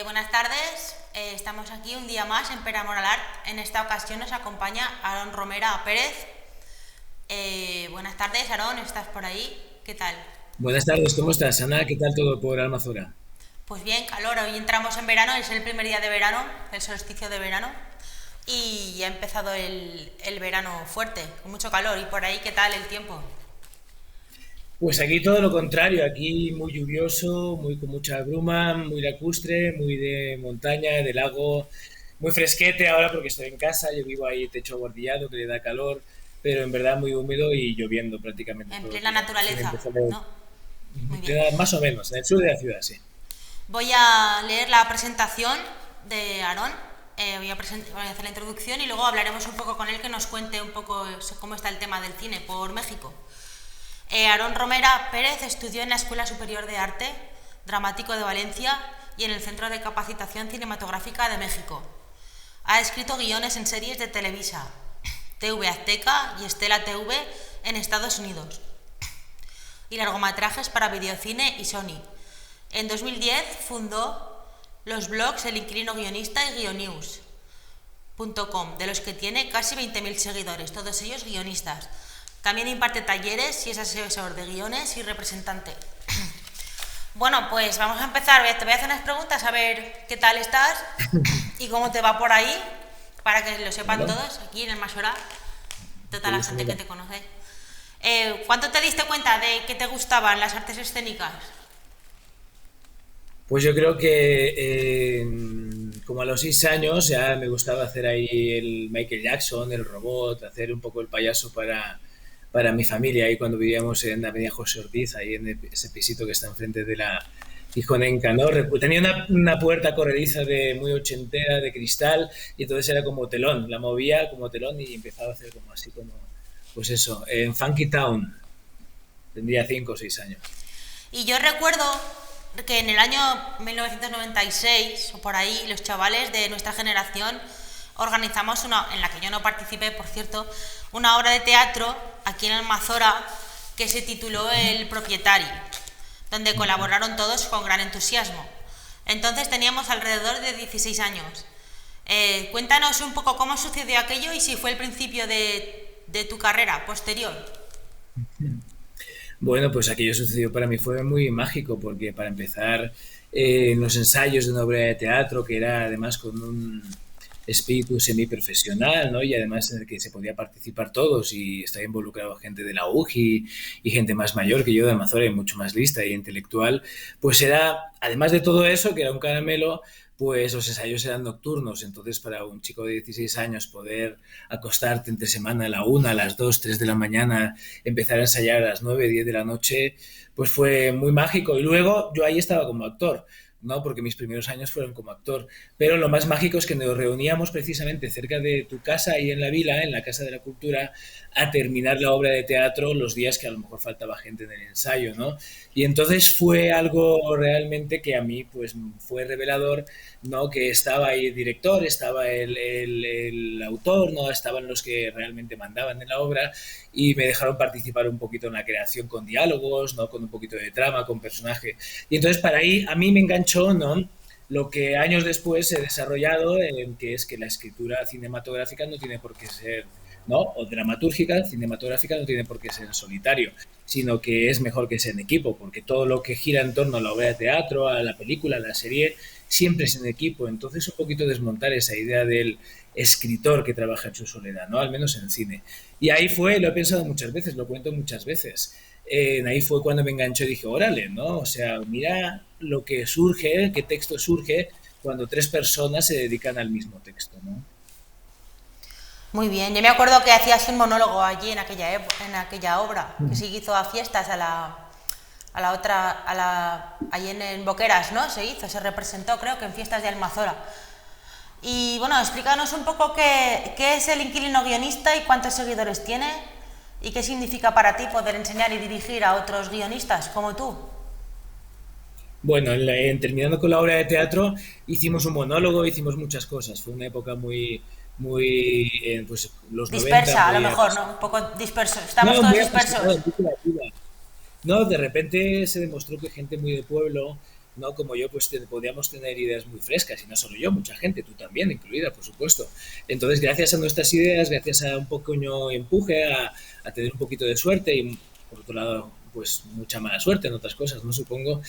Buenas tardes, estamos aquí un día más en Pera Moral Art. En esta ocasión nos acompaña Aarón Romera Pérez. Buenas tardes, Aarón, ¿estás por ahí? ¿Qué tal? Buenas tardes, ¿cómo estás, Ana? ¿Qué tal todo por Almazora? Pues bien, calor, hoy entramos en verano, es el primer día de verano, el solsticio de verano, y ya ha empezado el verano fuerte, con mucho calor. ¿Y por ahí qué tal el tiempo? Pues aquí todo lo contrario, aquí muy lluvioso, muy con mucha bruma, muy lacustre, muy de montaña, de lago, muy fresquete ahora porque estoy en casa, yo vivo ahí techo aguardillado que le da calor, pero en verdad muy húmedo y lloviendo prácticamente En todo el plena día. Recién naturaleza, empezó ¿no? Muy bien. más o menos, en el sur de la ciudad, sí. Voy a leer la presentación de Aarón. Voy a hacer la introducción y luego hablaremos un poco con él, que nos cuente un poco cómo está el tema del cine por México. Aarón Romera Pérez estudió en la Escuela Superior de Arte Dramático de Valencia y en el Centro de Capacitación Cinematográfica de México. Ha escrito guiones en series de Televisa, TV Azteca y Estela TV en Estados Unidos y largometrajes para Videocine y Sony. En 2010 fundó los blogs El Inquilino Guionista y Guionews.com, de los que tiene casi 20.000 seguidores, todos ellos guionistas. También imparte talleres y es asesor de guiones y representante. Bueno, pues vamos a empezar. Te voy a hacer unas preguntas a ver qué tal estás y cómo te va por ahí, para que lo sepan Bueno, todos aquí en el Masora, toda la curioso, gente que mira. te conoce. ¿Cuándo te diste cuenta de que te gustaban las artes escénicas? Pues yo creo que como a los 6 años ya me gustaba hacer ahí el Michael Jackson, el robot, hacer un poco el payaso para mi familia ahí cuando vivíamos en la Avenida José Ortiz, ahí en ese pisito que está enfrente de la Gijonenca, ¿no? Tenía una puerta corrediza de muy ochentera de cristal y entonces era como telón, la movía como telón y empezaba a hacer como así como, pues eso, en Funky Town, tendría 5 o 6 años. Y yo recuerdo que en el año 1996 o por ahí los chavales de nuestra generación organizamos una, en la que yo no participé por cierto, una obra de teatro aquí en Almazora que se tituló El Propietario, donde colaboraron todos con gran entusiasmo. Entonces teníamos alrededor de 16 años. Cuéntanos un poco cómo sucedió aquello y si fue el principio de tu carrera posterior. Bueno, pues aquello sucedió para mí fue muy mágico porque para empezar en los ensayos de una obra de teatro que era además con un espíritu semiprofesional, ¿no? Y además en el que se podía participar todos y estaba involucrado gente de la UGI y gente más mayor que yo de Amazora y mucho más lista y intelectual, pues era, además de todo eso, que era un caramelo, pues los ensayos eran nocturnos, entonces para un chico de 16 años poder acostarte entre semana a la 1, a las 2, 3 de la mañana, empezar a ensayar a las 9, 10 de la noche, pues fue muy mágico. Y luego yo ahí estaba como actor, ¿no? Porque mis primeros años fueron como actor. Pero lo más mágico es que nos reuníamos precisamente cerca de tu casa, ahí en la vila, en la Casa de la Cultura, a terminar la obra de teatro los días que a lo mejor faltaba gente en el ensayo, ¿no? Y entonces fue algo realmente que a mí pues fue revelador, ¿no? Que estaba ahí el director, estaba el autor, ¿no? Estaban los que realmente mandaban en la obra y me dejaron participar un poquito en la creación con diálogos, ¿no? Con un poquito de trama, con personaje. Y entonces para ahí a mí me enganchó, ¿no? Lo que años después he desarrollado, que es que la escritura cinematográfica no tiene por qué ser, ¿no? O dramatúrgica, cinematográfica no tiene por qué ser en solitario, sino que es mejor que sea en equipo, porque todo lo que gira en torno a la obra de teatro, a la película, a la serie, siempre es en equipo. Entonces un poquito desmontar esa idea del escritor que trabaja en su soledad, ¿no? Al menos en cine. Y ahí fue, lo he pensado muchas veces, lo cuento muchas veces. Ahí fue cuando me enganchó y dije, órale, ¿no? O sea, mira lo que surge, qué texto surge cuando tres personas se dedican al mismo texto, ¿no? Muy bien, yo me acuerdo que hacías un monólogo allí en aquella obra, que se hizo a fiestas a la otra, allí en Boqueras, ¿no? Se representó creo que en fiestas de Almazora. Y bueno, explícanos un poco qué es el inquilino guionista y cuántos seguidores tiene y qué significa para ti poder enseñar y dirigir a otros guionistas como tú. Bueno, terminando con la obra de teatro, hicimos un monólogo, hicimos muchas cosas. Fue una época muy, pues los 90 Dispersa, a lo muy mejor, ¿no? Un poco disperso. Estamos no, todos muy apasionado, dispersos. muy creativa. No, de repente se demostró que gente muy de pueblo ¿no? Como yo, pues podíamos tener ideas muy frescas, y no solo yo, mucha gente, tú también, incluida, por supuesto. Entonces, gracias a nuestras ideas, gracias a un pequeño empuje, a tener un poquito de suerte y, por otro lado, pues mucha mala suerte en otras cosas, no supongo,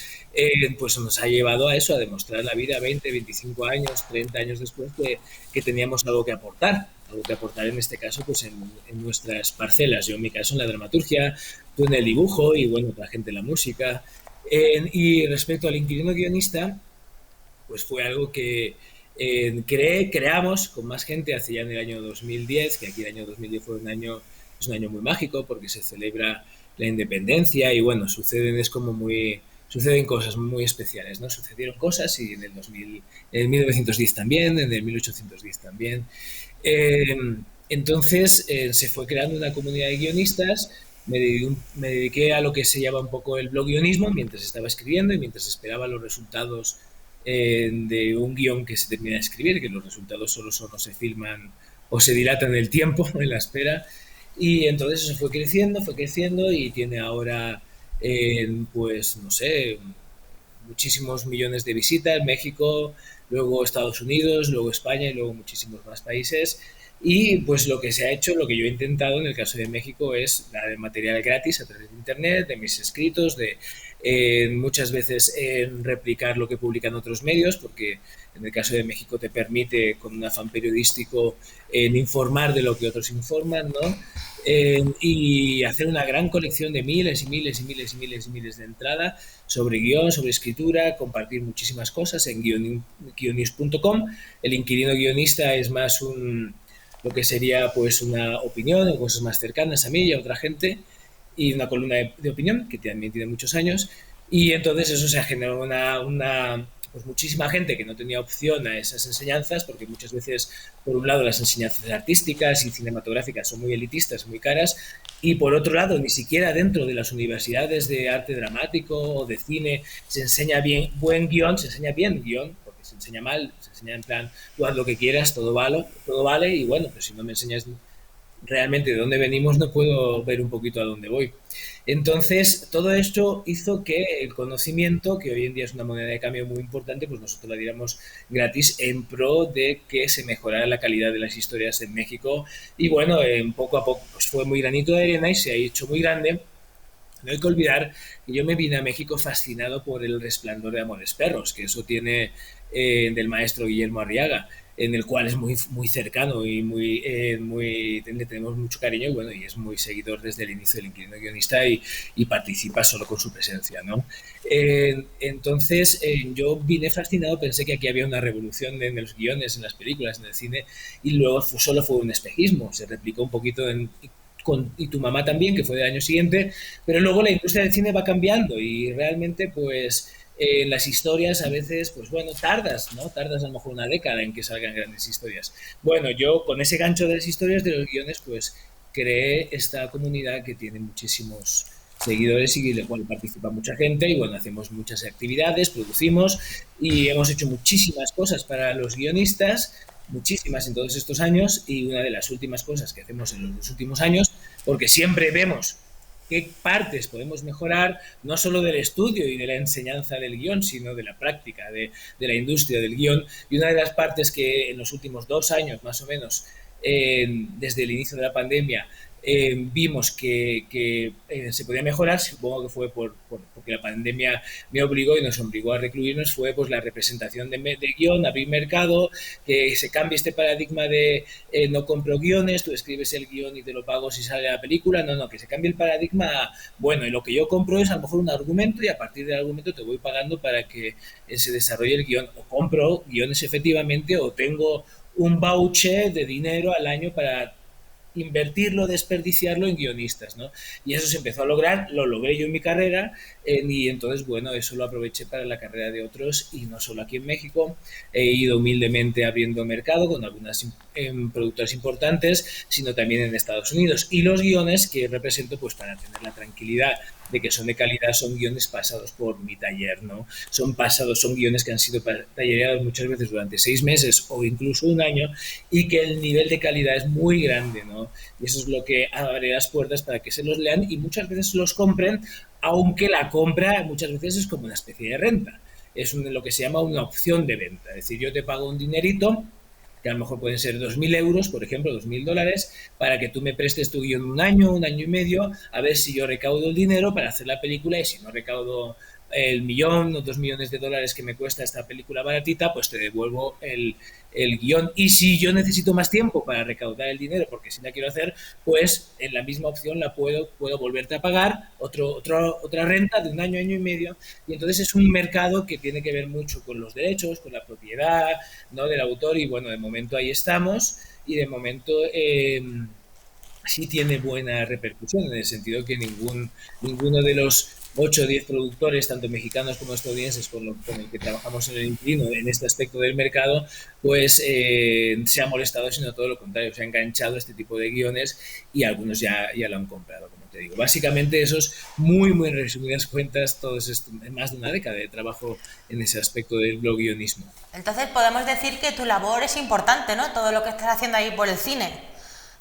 pues nos ha llevado a eso, a demostrar la vida 20, 25 años, 30 años después que teníamos algo que aportar en este caso pues en nuestras parcelas, yo en mi caso en la dramaturgia, tú en el dibujo y bueno, otra gente en la música. Y respecto al inquilino guionista, pues fue algo que creamos con más gente hace ya en el año 2010, que aquí el año 2010 fue es un año muy mágico porque se celebra la independencia y bueno, suceden cosas muy especiales, ¿no? Sucedieron cosas y en el 2000, en el 1910 también, en el 1810 también. Eh, entonces se fue creando una comunidad de guionistas, me dediqué a lo que se llama un poco el blog guionismo mientras estaba escribiendo y mientras esperaba los resultados de un guión que se termina de escribir, que los resultados solo se filman o se dilatan el tiempo en la espera. Y entonces eso fue creciendo y tiene ahora, pues no sé, muchísimos millones de visitas, México, luego Estados Unidos, luego España y luego muchísimos más países. Y pues lo que se ha hecho, lo que yo he intentado en el caso de México es dar material gratis a través de Internet, de mis escritos, de muchas veces replicar lo que publican otros medios, porque en el caso de México te permite, con un afán periodístico, informar de lo que otros informan, ¿no? Y hacer una gran colección de miles y miles y miles y miles y miles de entradas sobre guión, sobre escritura, compartir muchísimas cosas en guionis.com. El inquilino guionista es más lo que sería pues una opinión o cosas más cercanas a mí y a otra gente, y una columna de opinión que también tiene muchos años. Y entonces eso se ha generado pues muchísima gente que no tenía opción a esas enseñanzas, porque muchas veces, por un lado, las enseñanzas artísticas y cinematográficas son muy elitistas, muy caras, y por otro lado, ni siquiera dentro de las universidades de arte dramático o de cine se enseña bien buen guión, se enseña bien guión, porque se enseña mal, se enseña en plan, tú haz lo que quieras, todo vale, y bueno, pues si no me enseñas realmente de dónde venimos, no puedo ver un poquito a dónde voy. Entonces, todo esto hizo que el conocimiento, que hoy en día es una moneda de cambio muy importante, pues nosotros la diéramos gratis en pro de que se mejorara la calidad de las historias en México. Y bueno, poco a poco pues fue muy granito de arena y se ha hecho muy grande. No hay que olvidar que yo me vine a México fascinado por El Resplandor de Amores Perros, que eso tiene del maestro Guillermo Arriaga, en el cual es muy cercano y le tenemos mucho cariño y bueno, y es muy seguidor desde el inicio del inquilino guionista y participa solo con su presencia, ¿no? Entonces yo vine fascinado, pensé que aquí había una revolución en los guiones, en las películas, en el cine, y luego solo fue un espejismo, se replicó un poquito y tu mamá también, que fue del año siguiente, pero luego la industria del cine va cambiando y realmente pues las historias a veces, pues bueno, tardas, ¿no? Tardas a lo mejor una década en que salgan grandes historias. Bueno, yo con ese gancho de las historias, de los guiones, pues creé esta comunidad que tiene muchísimos seguidores y en la cual participa mucha gente y bueno, hacemos muchas actividades, producimos y hemos hecho muchísimas cosas para los guionistas, muchísimas en todos estos años, y una de las últimas cosas que hacemos en los dos últimos años, porque siempre vemos qué partes podemos mejorar, no solo del estudio y de la enseñanza del guión, sino de la práctica, de la industria del guión. Y una de las partes que en los últimos 2 años, más o menos, desde el inicio de la pandemia, vimos que se podía mejorar, supongo que fue porque la pandemia me obligó y nos obligó a recluirnos, fue pues la representación de guión, abrir mercado, que se cambie este paradigma de no compro guiones, tú escribes el guión y te lo pago si sale la película, no, que se cambie el paradigma a, bueno, y lo que yo compro es a lo mejor un argumento y a partir del argumento te voy pagando para que se desarrolle el guión, o compro guiones efectivamente o tengo un voucher de dinero al año para invertirlo, desperdiciarlo en guionistas, ¿no? Y eso se empezó a lograr, lo logré yo en mi carrera, y entonces, bueno, eso lo aproveché para la carrera de otros, y no solo aquí en México, he ido humildemente abriendo mercado con algunas productoras importantes, sino también en Estados Unidos, y los guiones que represento, pues para tener la tranquilidad de que son de calidad, son guiones pasados por mi taller, ¿no? Son guiones que han sido tallereados muchas veces durante 6 meses o incluso un año y que el nivel de calidad es muy grande, ¿no? Y eso es lo que abre las puertas para que se los lean y muchas veces los compren, aunque la compra muchas veces es como una especie de renta. es lo que se llama una opción de venta. Es decir, yo te pago un dinerito, que a lo mejor pueden ser 2.000 euros, por ejemplo, 2.000 dólares, para que tú me prestes tu guión un año y medio, a ver si yo recaudo el dinero para hacer la película, y si no recaudo el millón o 2 millones de dólares que me cuesta esta película baratita, pues te devuelvo el guión. Y si yo necesito más tiempo para recaudar el dinero, porque si la quiero hacer, pues en la misma opción puedo volverte a pagar otra renta de un año, año y medio. Y entonces es un mercado que tiene que ver mucho con los derechos, con la propiedad, ¿no?, del autor. Y bueno, de momento ahí estamos, y de momento sí tiene buena repercusión, en el sentido que ninguno de los 8 o 10 productores, tanto mexicanos como estadounidenses, con el que trabajamos en el Inquilino, en este aspecto del mercado, pues se ha molestado, sino todo lo contrario, se ha enganchado a este tipo de guiones, y algunos ya lo han comprado, como te digo. Básicamente eso es muy resumidas cuentas, todo esto, más de una década de trabajo en ese aspecto del guionismo. Entonces podemos decir que tu labor es importante, ¿no? Todo lo que estás haciendo ahí por el cine.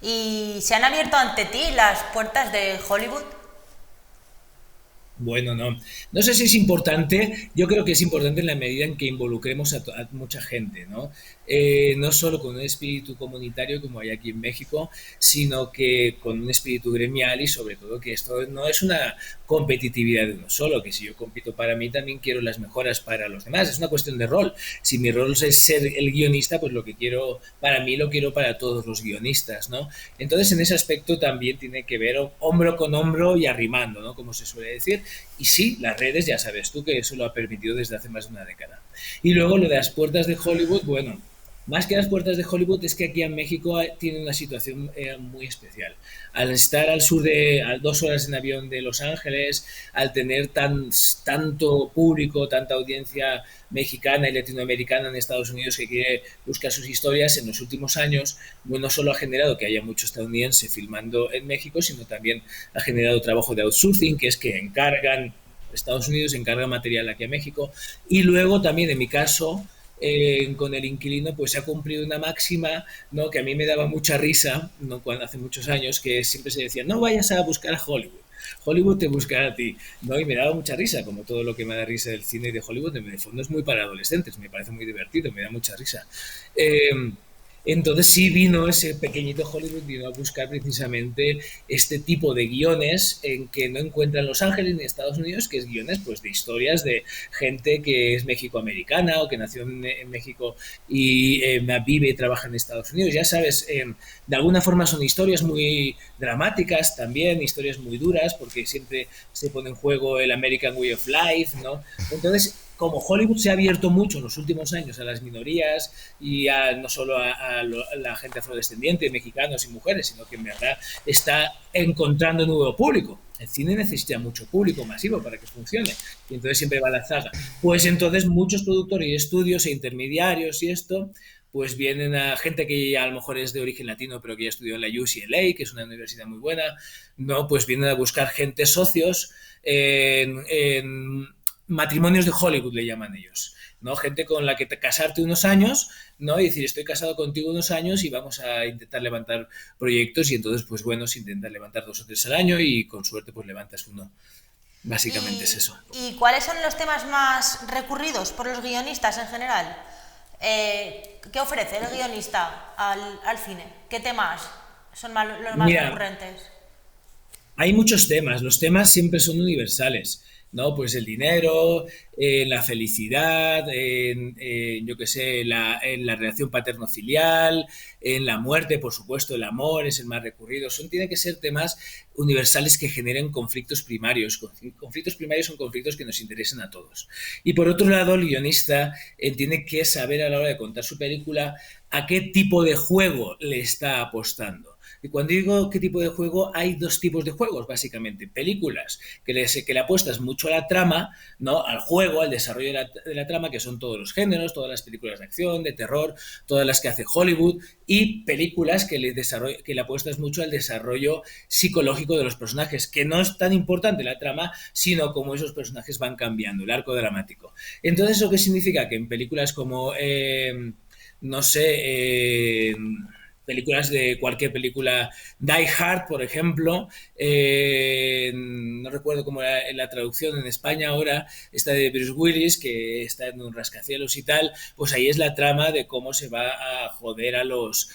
¿Y se han abierto ante ti las puertas de Hollywood? Bueno, no sé si es importante. Yo creo que es importante en la medida en que involucremos a mucha gente, ¿no? No solo con un espíritu comunitario como hay aquí en México, sino que con un espíritu gremial, y sobre todo que esto no es una competitividad de uno solo, que si yo compito para mí, también quiero las mejoras para los demás. Es una cuestión de rol. Si mi rol es ser el guionista, pues lo que quiero para mí lo quiero para todos los guionistas, ¿no? Entonces, en ese aspecto también tiene que ver hombro con hombro y arrimando, ¿no?, como se suele decir. Y sí, las redes, ya sabes tú que eso lo ha permitido desde hace más de una década. Y luego lo de las puertas de Hollywood, bueno, más que las puertas de Hollywood, es que aquí en México tiene una situación muy especial. Al estar al sur a 2 horas en avión de Los Ángeles, al tener tanto público, tanta audiencia mexicana y latinoamericana en Estados Unidos que quiere buscar sus historias, en los últimos años no solo ha generado que haya mucho estadounidense filmando en México, sino también ha generado trabajo de outsourcing, que es que Estados Unidos encarga material aquí a México. Y luego también, en mi caso, con el Inquilino, pues se ha cumplido una máxima, ¿no?, que a mí me daba mucha risa, ¿no?, cuando hace muchos años, que siempre se decía: no vayas a buscar a Hollywood, Hollywood te buscará a ti, ¿no? Y me daba mucha risa, como todo lo que me da risa del cine y de Hollywood. En el fondo es muy para adolescentes, me parece muy divertido, me da mucha risa. Entonces sí vino ese pequeñito Hollywood, vino a buscar precisamente este tipo de guiones en que no encuentran Los Ángeles ni Estados Unidos, que es guiones pues de historias de gente que es mexicoamericana o que nació en México y vive y trabaja en Estados Unidos. Ya sabes, de alguna forma son historias muy dramáticas también, historias muy duras, porque siempre se pone en juego el American Way of Life, ¿no? Entonces, como Hollywood se ha abierto mucho en los últimos años a las minorías y no solo a la gente afrodescendiente, mexicanos y mujeres, sino que en verdad está encontrando nuevo público. El cine necesita mucho público masivo para que funcione, y entonces siempre va la zaga. Pues entonces muchos productores y estudios e intermediarios y esto, pues vienen a gente que a lo mejor es de origen latino, pero que ya estudió en la UCLA, que es una universidad muy buena, no, pues vienen a buscar gente, socios en matrimonios de Hollywood, le llaman ellos, ¿no? Gente con la que casarte unos años, ¿no? Y decir: estoy casado contigo unos años y vamos a intentar levantar proyectos. Y entonces, pues bueno, se intentan levantar 2 o 3 al año, y con suerte pues levantas uno. Básicamente es eso. ¿Y cuáles son los temas más recurridos por los guionistas en general? ¿Qué ofrece el guionista al cine? ¿Qué temas son los más Mira, recurrentes? hay muchos temas, los temas siempre son universales, ¿no? Pues el dinero, la felicidad, yo qué sé, en la relación paterno-filial, en la muerte, por supuesto, el amor es el más recurrido. Tienen que ser temas universales que generen conflictos primarios. Conflictos primarios son conflictos que nos interesan a todos. Y por otro lado, el guionista tiene que saber, a la hora de contar su película, a qué tipo de juego le está apostando. Y cuando digo qué tipo de juego, hay 2 tipos de juegos, básicamente. Películas que le apuestas mucho a la trama, ¿no?, al juego, al desarrollo de la trama, que son todos los géneros, todas las películas de acción, de terror, todas las que hace Hollywood. Y películas que le apuestas mucho al desarrollo psicológico de los personajes, que no es tan importante la trama, sino cómo esos personajes van cambiando, el arco dramático. Entonces, ¿eso qué significa? Que en películas como, no sé, películas de cualquier película. Die Hard, por ejemplo, no recuerdo cómo era la traducción en España ahora, esta de Bruce Willis, que está en un rascacielos y tal, pues ahí es la trama de cómo se va a joder a los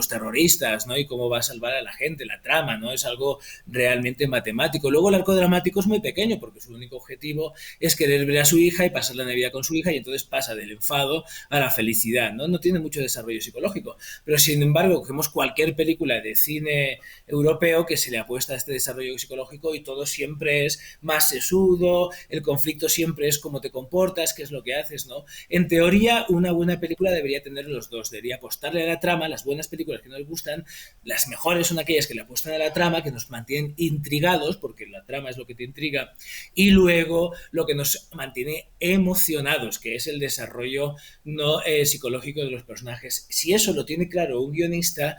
terroristas, ¿no? Y cómo va a salvar a la gente, la trama, ¿no? Es algo realmente matemático. Luego el arco dramático es muy pequeño, porque su único objetivo es querer ver a su hija y pasar la Navidad con su hija, y entonces pasa del enfado a la felicidad, ¿no? No tiene mucho desarrollo psicológico, pero sin embargo cogemos cualquier película de cine europeo que se le apuesta a este desarrollo psicológico y todo siempre es más sesudo, el conflicto siempre es cómo te comportas, qué es lo que haces, ¿no? En teoría, una buena película debería tener los dos, debería apostarle a la trama. Las buenas películas que nos gustan, las mejores son aquellas que le apuestan a la trama, que nos mantienen intrigados, porque la trama es lo que te intriga, y luego lo que nos mantiene emocionados, que es el desarrollo no psicológico de los personajes. Si eso lo tiene claro un guionista,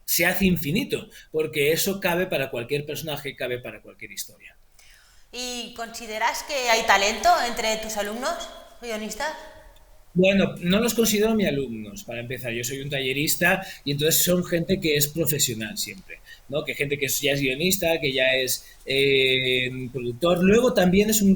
se hace infinito, porque eso cabe para cualquier personaje, cabe para cualquier historia. ¿Y consideras que hay talento entre tus alumnos guionistas? Bueno, no los considero mis alumnos, para empezar. Yo soy un tallerista y entonces son gente que es profesional siempre, ¿no? Que gente que ya es guionista, que ya es productor. Luego también es un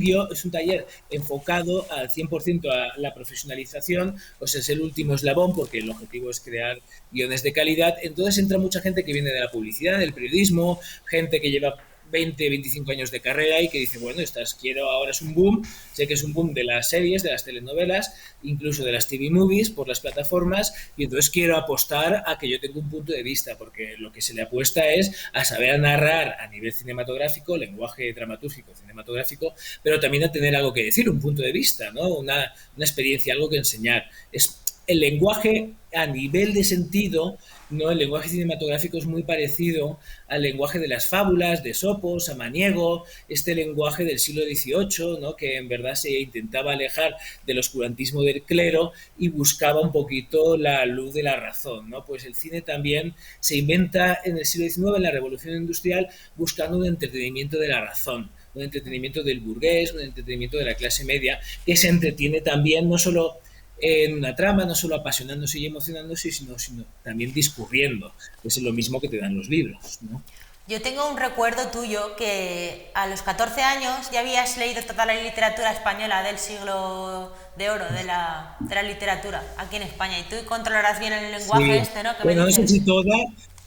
taller enfocado al 100% a la profesionalización, o sea, es el último eslabón porque el objetivo es crear guiones de calidad. Entonces entra mucha gente que viene de la publicidad, del periodismo, gente que lleva 20, 25 años de carrera y que dice, bueno, quiero, ahora es un boom, sé que es un boom de las series, de las telenovelas, incluso de las TV movies por las plataformas, y entonces quiero apostar a que yo tenga un punto de vista, porque lo que se le apuesta es a saber narrar a nivel cinematográfico, lenguaje dramatúrgico, cinematográfico, pero también a tener algo que decir, un punto de vista, ¿no? Una experiencia, algo que enseñar. Es el lenguaje a nivel de sentido, ¿no? El lenguaje cinematográfico es muy parecido al lenguaje de las fábulas, de Esopo, Samaniego, este lenguaje del siglo XVIII, ¿no? Que en verdad se intentaba alejar del oscurantismo del clero y buscaba un poquito la luz de la razón, ¿no? Pues el cine también se inventa en el siglo XIX, en la Revolución Industrial, buscando un entretenimiento de la razón, un entretenimiento del burgués, un entretenimiento de la clase media, que se entretiene también no solo en una trama, no solo apasionándose y emocionándose, sino también discurriendo, que es lo mismo que te dan los libros, ¿no? Yo tengo un recuerdo tuyo que a los 14 años ya habías leído toda la literatura española del siglo de oro de la literatura aquí en España, y tú controlarás bien el lenguaje Sí, este, ¿no? Que me bueno, no sé dices. si toda,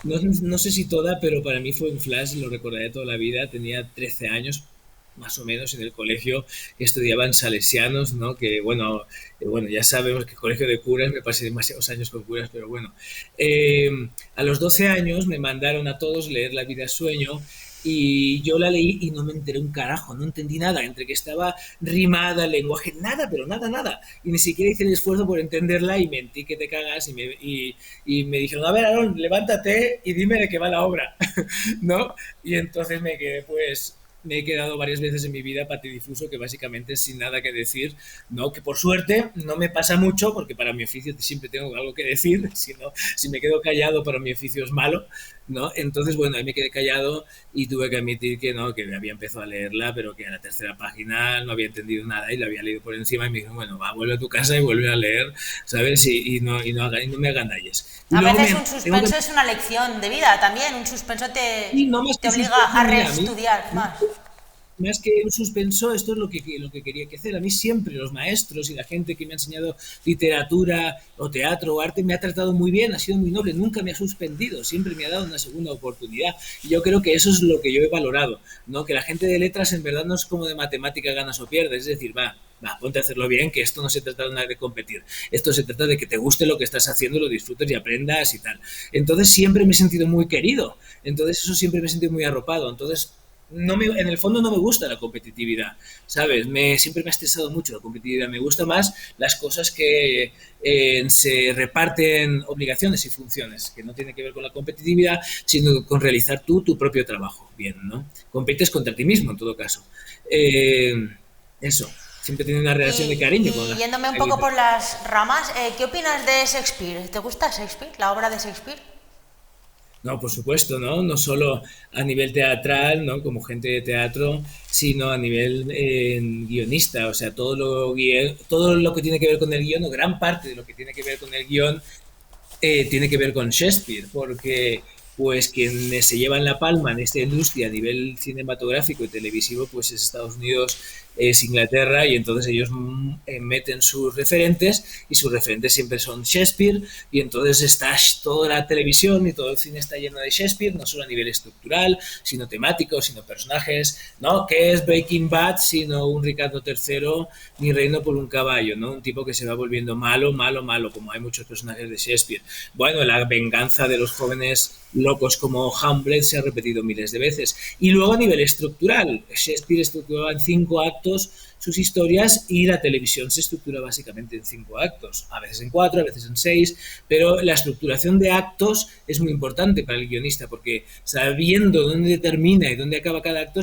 no sé si toda, pero para mí fue un flash, lo recordaré toda la vida. Tenía 13 años, más o menos, en el colegio que estudiaban salesianos, ¿no? Que, bueno, bueno, ya sabemos que el colegio de curas, me pasé demasiados años con curas, pero bueno. Eh, a los 12 años me mandaron a todos leer La vida es sueño, y yo la leí y no me enteré un carajo, no entendí nada, entre que estaba rimada, el lenguaje, nada, pero nada, nada. Y ni siquiera hice el esfuerzo por entenderla y mentí que te cagas y me dijeron, a ver, Aaron, levántate y dime de qué va la obra, ¿no? Y entonces me quedé, pues, me he quedado varias veces en mi vida patidifuso, que básicamente sin nada que decir, ¿no? Que por suerte no me pasa mucho, porque para mi oficio siempre tengo algo que decir, si me quedo callado para mi oficio es malo, ¿no? Entonces, bueno, ahí me quedé callado y tuve que admitir que no, que había empezado a leerla, pero que a la tercera página no había entendido nada y la había leído por encima, y me dijo, bueno, va, vuelve a tu casa y vuelve a leer, ¿sabes? Y no me agandalles. Y A luego veces un tengo que... suspenso es una lección de vida también, un suspenso Y no más te que obliga suspenso, a mira, a mí reestudiar más. más que un suspenso, esto es lo que quería que hacer. A mí siempre los maestros y la gente que me ha enseñado literatura o teatro o arte me ha tratado muy bien, ha sido muy noble, nunca me ha suspendido, siempre me ha dado una segunda oportunidad. Y yo creo que eso es lo que yo he valorado, ¿no? Que la gente de letras en verdad no es como de matemática ganas o pierdes, es decir, ponte a hacerlo bien, que esto no se trata de nada de competir, esto se trata de que te guste lo que estás haciendo, lo disfrutes y aprendas y tal. Entonces siempre me he sentido muy querido, entonces eso siempre me he sentido muy arropado, entonces en el fondo no me gusta la competitividad, ¿sabes? Siempre me ha estresado mucho la competitividad. Me gusta más las cosas que se reparten obligaciones y funciones, que no tiene que ver con la competitividad, sino con realizar tú tu propio trabajo. Bien, ¿no? Compites contra ti mismo, en todo caso. Eh, eso. Siempre tiene una relación de cariño con Y la yéndome un poco por las ramas, ¿qué opinas de Shakespeare? ¿Te gusta Shakespeare, la obra de Shakespeare? No, por supuesto, ¿no? No solo a nivel teatral, ¿no? Como gente de teatro, sino a nivel guionista. O sea, todo lo que tiene que ver con el guión, o gran parte de lo que tiene que ver con el guión, tiene que ver con Shakespeare, porque pues quien se lleva en la palma en esta industria a nivel cinematográfico y televisivo pues es Estados Unidos, es Inglaterra, y entonces ellos meten sus referentes, y sus referentes siempre son Shakespeare, y entonces está toda la televisión y todo el cine está lleno de Shakespeare, no solo a nivel estructural, sino temático, sino personajes, ¿no? ¿Qué es Breaking Bad sino un Ricardo III ni Reino por un caballo, ¿no? Un tipo que se va volviendo malo, malo, malo, como hay muchos personajes de Shakespeare. Bueno, la venganza de los jóvenes locos como Hamlet se ha repetido miles de veces. Y luego a nivel estructural, Shakespeare estructuraba en 5 actos sus historias, y la televisión se estructura básicamente en 5 actos, a veces en 4, a veces en 6, pero la estructuración de actos es muy importante para el guionista, porque sabiendo dónde termina y dónde acaba cada acto,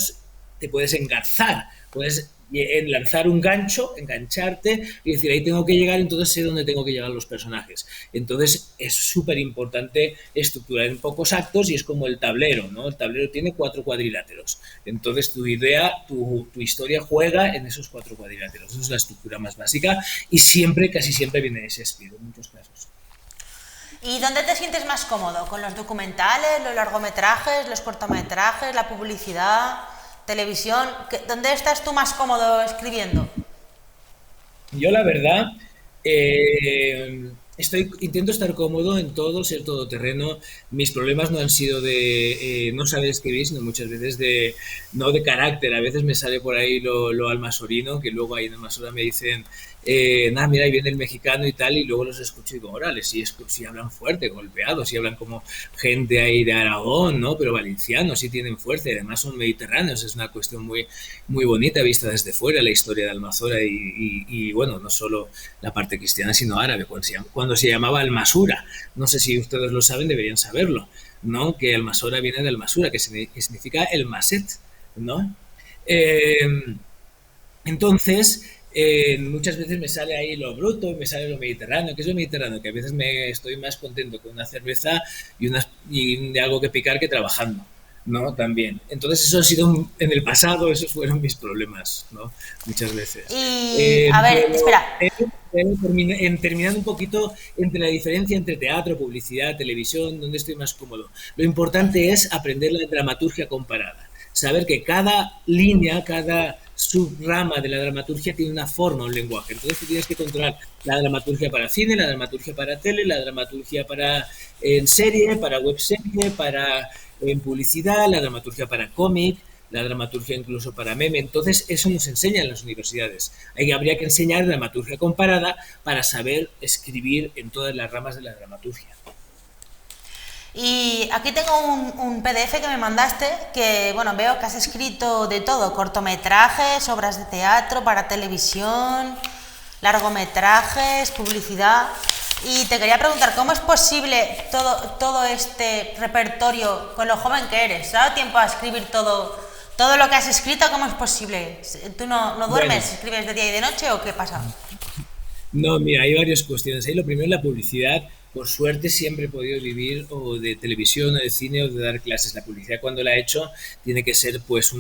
te puedes engarzar, puedes lanzar un gancho, engancharte y decir, ahí tengo que llegar, entonces sé dónde tengo que llegar los personajes. Entonces es súper importante estructurar en pocos actos, y es como el tablero, ¿no? El tablero tiene 4 cuadriláteros. Entonces tu idea, tu historia juega en esos 4 cuadriláteros. Esa es la estructura más básica, y siempre, casi siempre viene de Shakespeare, en muchos casos. ¿Y dónde te sientes más cómodo? ¿Con los documentales, los largometrajes, los cortometrajes, la publicidad, televisión? ¿Dónde estás tú más cómodo escribiendo? Yo la verdad, intento estar cómodo en todo, ser todoterreno. Mis problemas no han sido de no saber escribir, sino muchas veces no de carácter. A veces me sale por ahí lo almasorino, que luego ahí en Almasora me dicen, nada, mira, ahí viene el mexicano y tal, y luego los escucho y digo, órale, si hablan fuerte, golpeados, si hablan como gente ahí de Aragón, ¿no? Pero valencianos sí tienen fuerza, y además son mediterráneos. Es una cuestión muy, muy bonita vista desde fuera, la historia de Almazora, y bueno, no solo la parte cristiana, sino árabe, cuando se llamaba Almasura. No sé si ustedes lo saben, deberían saberlo, ¿no? Que Almasora viene de Almasura, que significa el maset, ¿no? Eh, entonces, muchas veces me sale ahí lo bruto, me sale lo mediterráneo. ¿Qué es lo mediterráneo? Que a veces me estoy más contento con una cerveza y de algo que picar que trabajando, ¿no? También. Entonces eso ha sido en el pasado, esos fueron mis problemas, ¿no? Muchas veces. Y, a ver, espera. Terminando un poquito entre la diferencia entre teatro, publicidad, televisión, donde estoy más cómodo. Lo importante es aprender la dramaturgia comparada. Saber que cada línea, cada subrama de la dramaturgia tiene una forma, un lenguaje. Entonces tú tienes que controlar la dramaturgia para cine, la dramaturgia para tele, la dramaturgia para en serie, para webserie, para en publicidad, la dramaturgia para cómic, la dramaturgia incluso para meme. Entonces eso nos enseña en las universidades. Habría que enseñar dramaturgia comparada para saber escribir en todas las ramas de la dramaturgia. Y aquí tengo un PDF que me mandaste, que bueno, veo que has escrito de todo, cortometrajes, obras de teatro, para televisión, largometrajes, publicidad. Y te quería preguntar, ¿cómo es posible todo este repertorio con lo joven que eres? ¿Te ha dado tiempo a escribir todo lo que has escrito? ¿Cómo es posible? ¿Tú no duermes? Bueno. ¿Escribes de día y de noche o qué pasa? No, mira, hay varias cuestiones. Ahí lo primero es la publicidad. Por suerte siempre he podido vivir o de televisión o de cine o de dar clases. La publicidad, cuando la he hecho, tiene que ser pues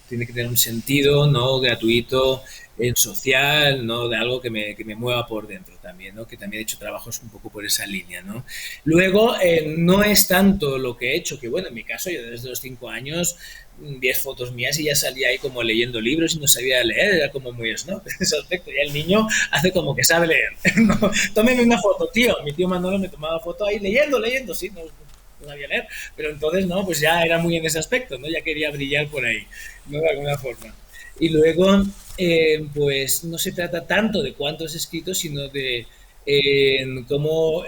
tiene que tener un sentido, ¿no? Gratuito, en social, ¿no? De algo que me mueva por dentro también, ¿no? Que también he hecho trabajos un poco por esa línea, ¿no? Luego, no es tanto lo que he hecho, que bueno, en mi caso, yo desde los 5 años, 10 fotos mías y ya salía ahí como leyendo libros y no sabía leer, era como muy snob en ese aspecto. Ya el niño hace como que sabe leer. ¿No? Tómeme una foto, tío. Mi tío Manolo me tomaba foto ahí leyendo, sí, no sabía leer, pero entonces no, pues ya era muy en ese aspecto, ¿no? Ya quería brillar por ahí, ¿no? De alguna forma. Y luego, pues no se trata tanto de cuánto has escrito, sino de cómo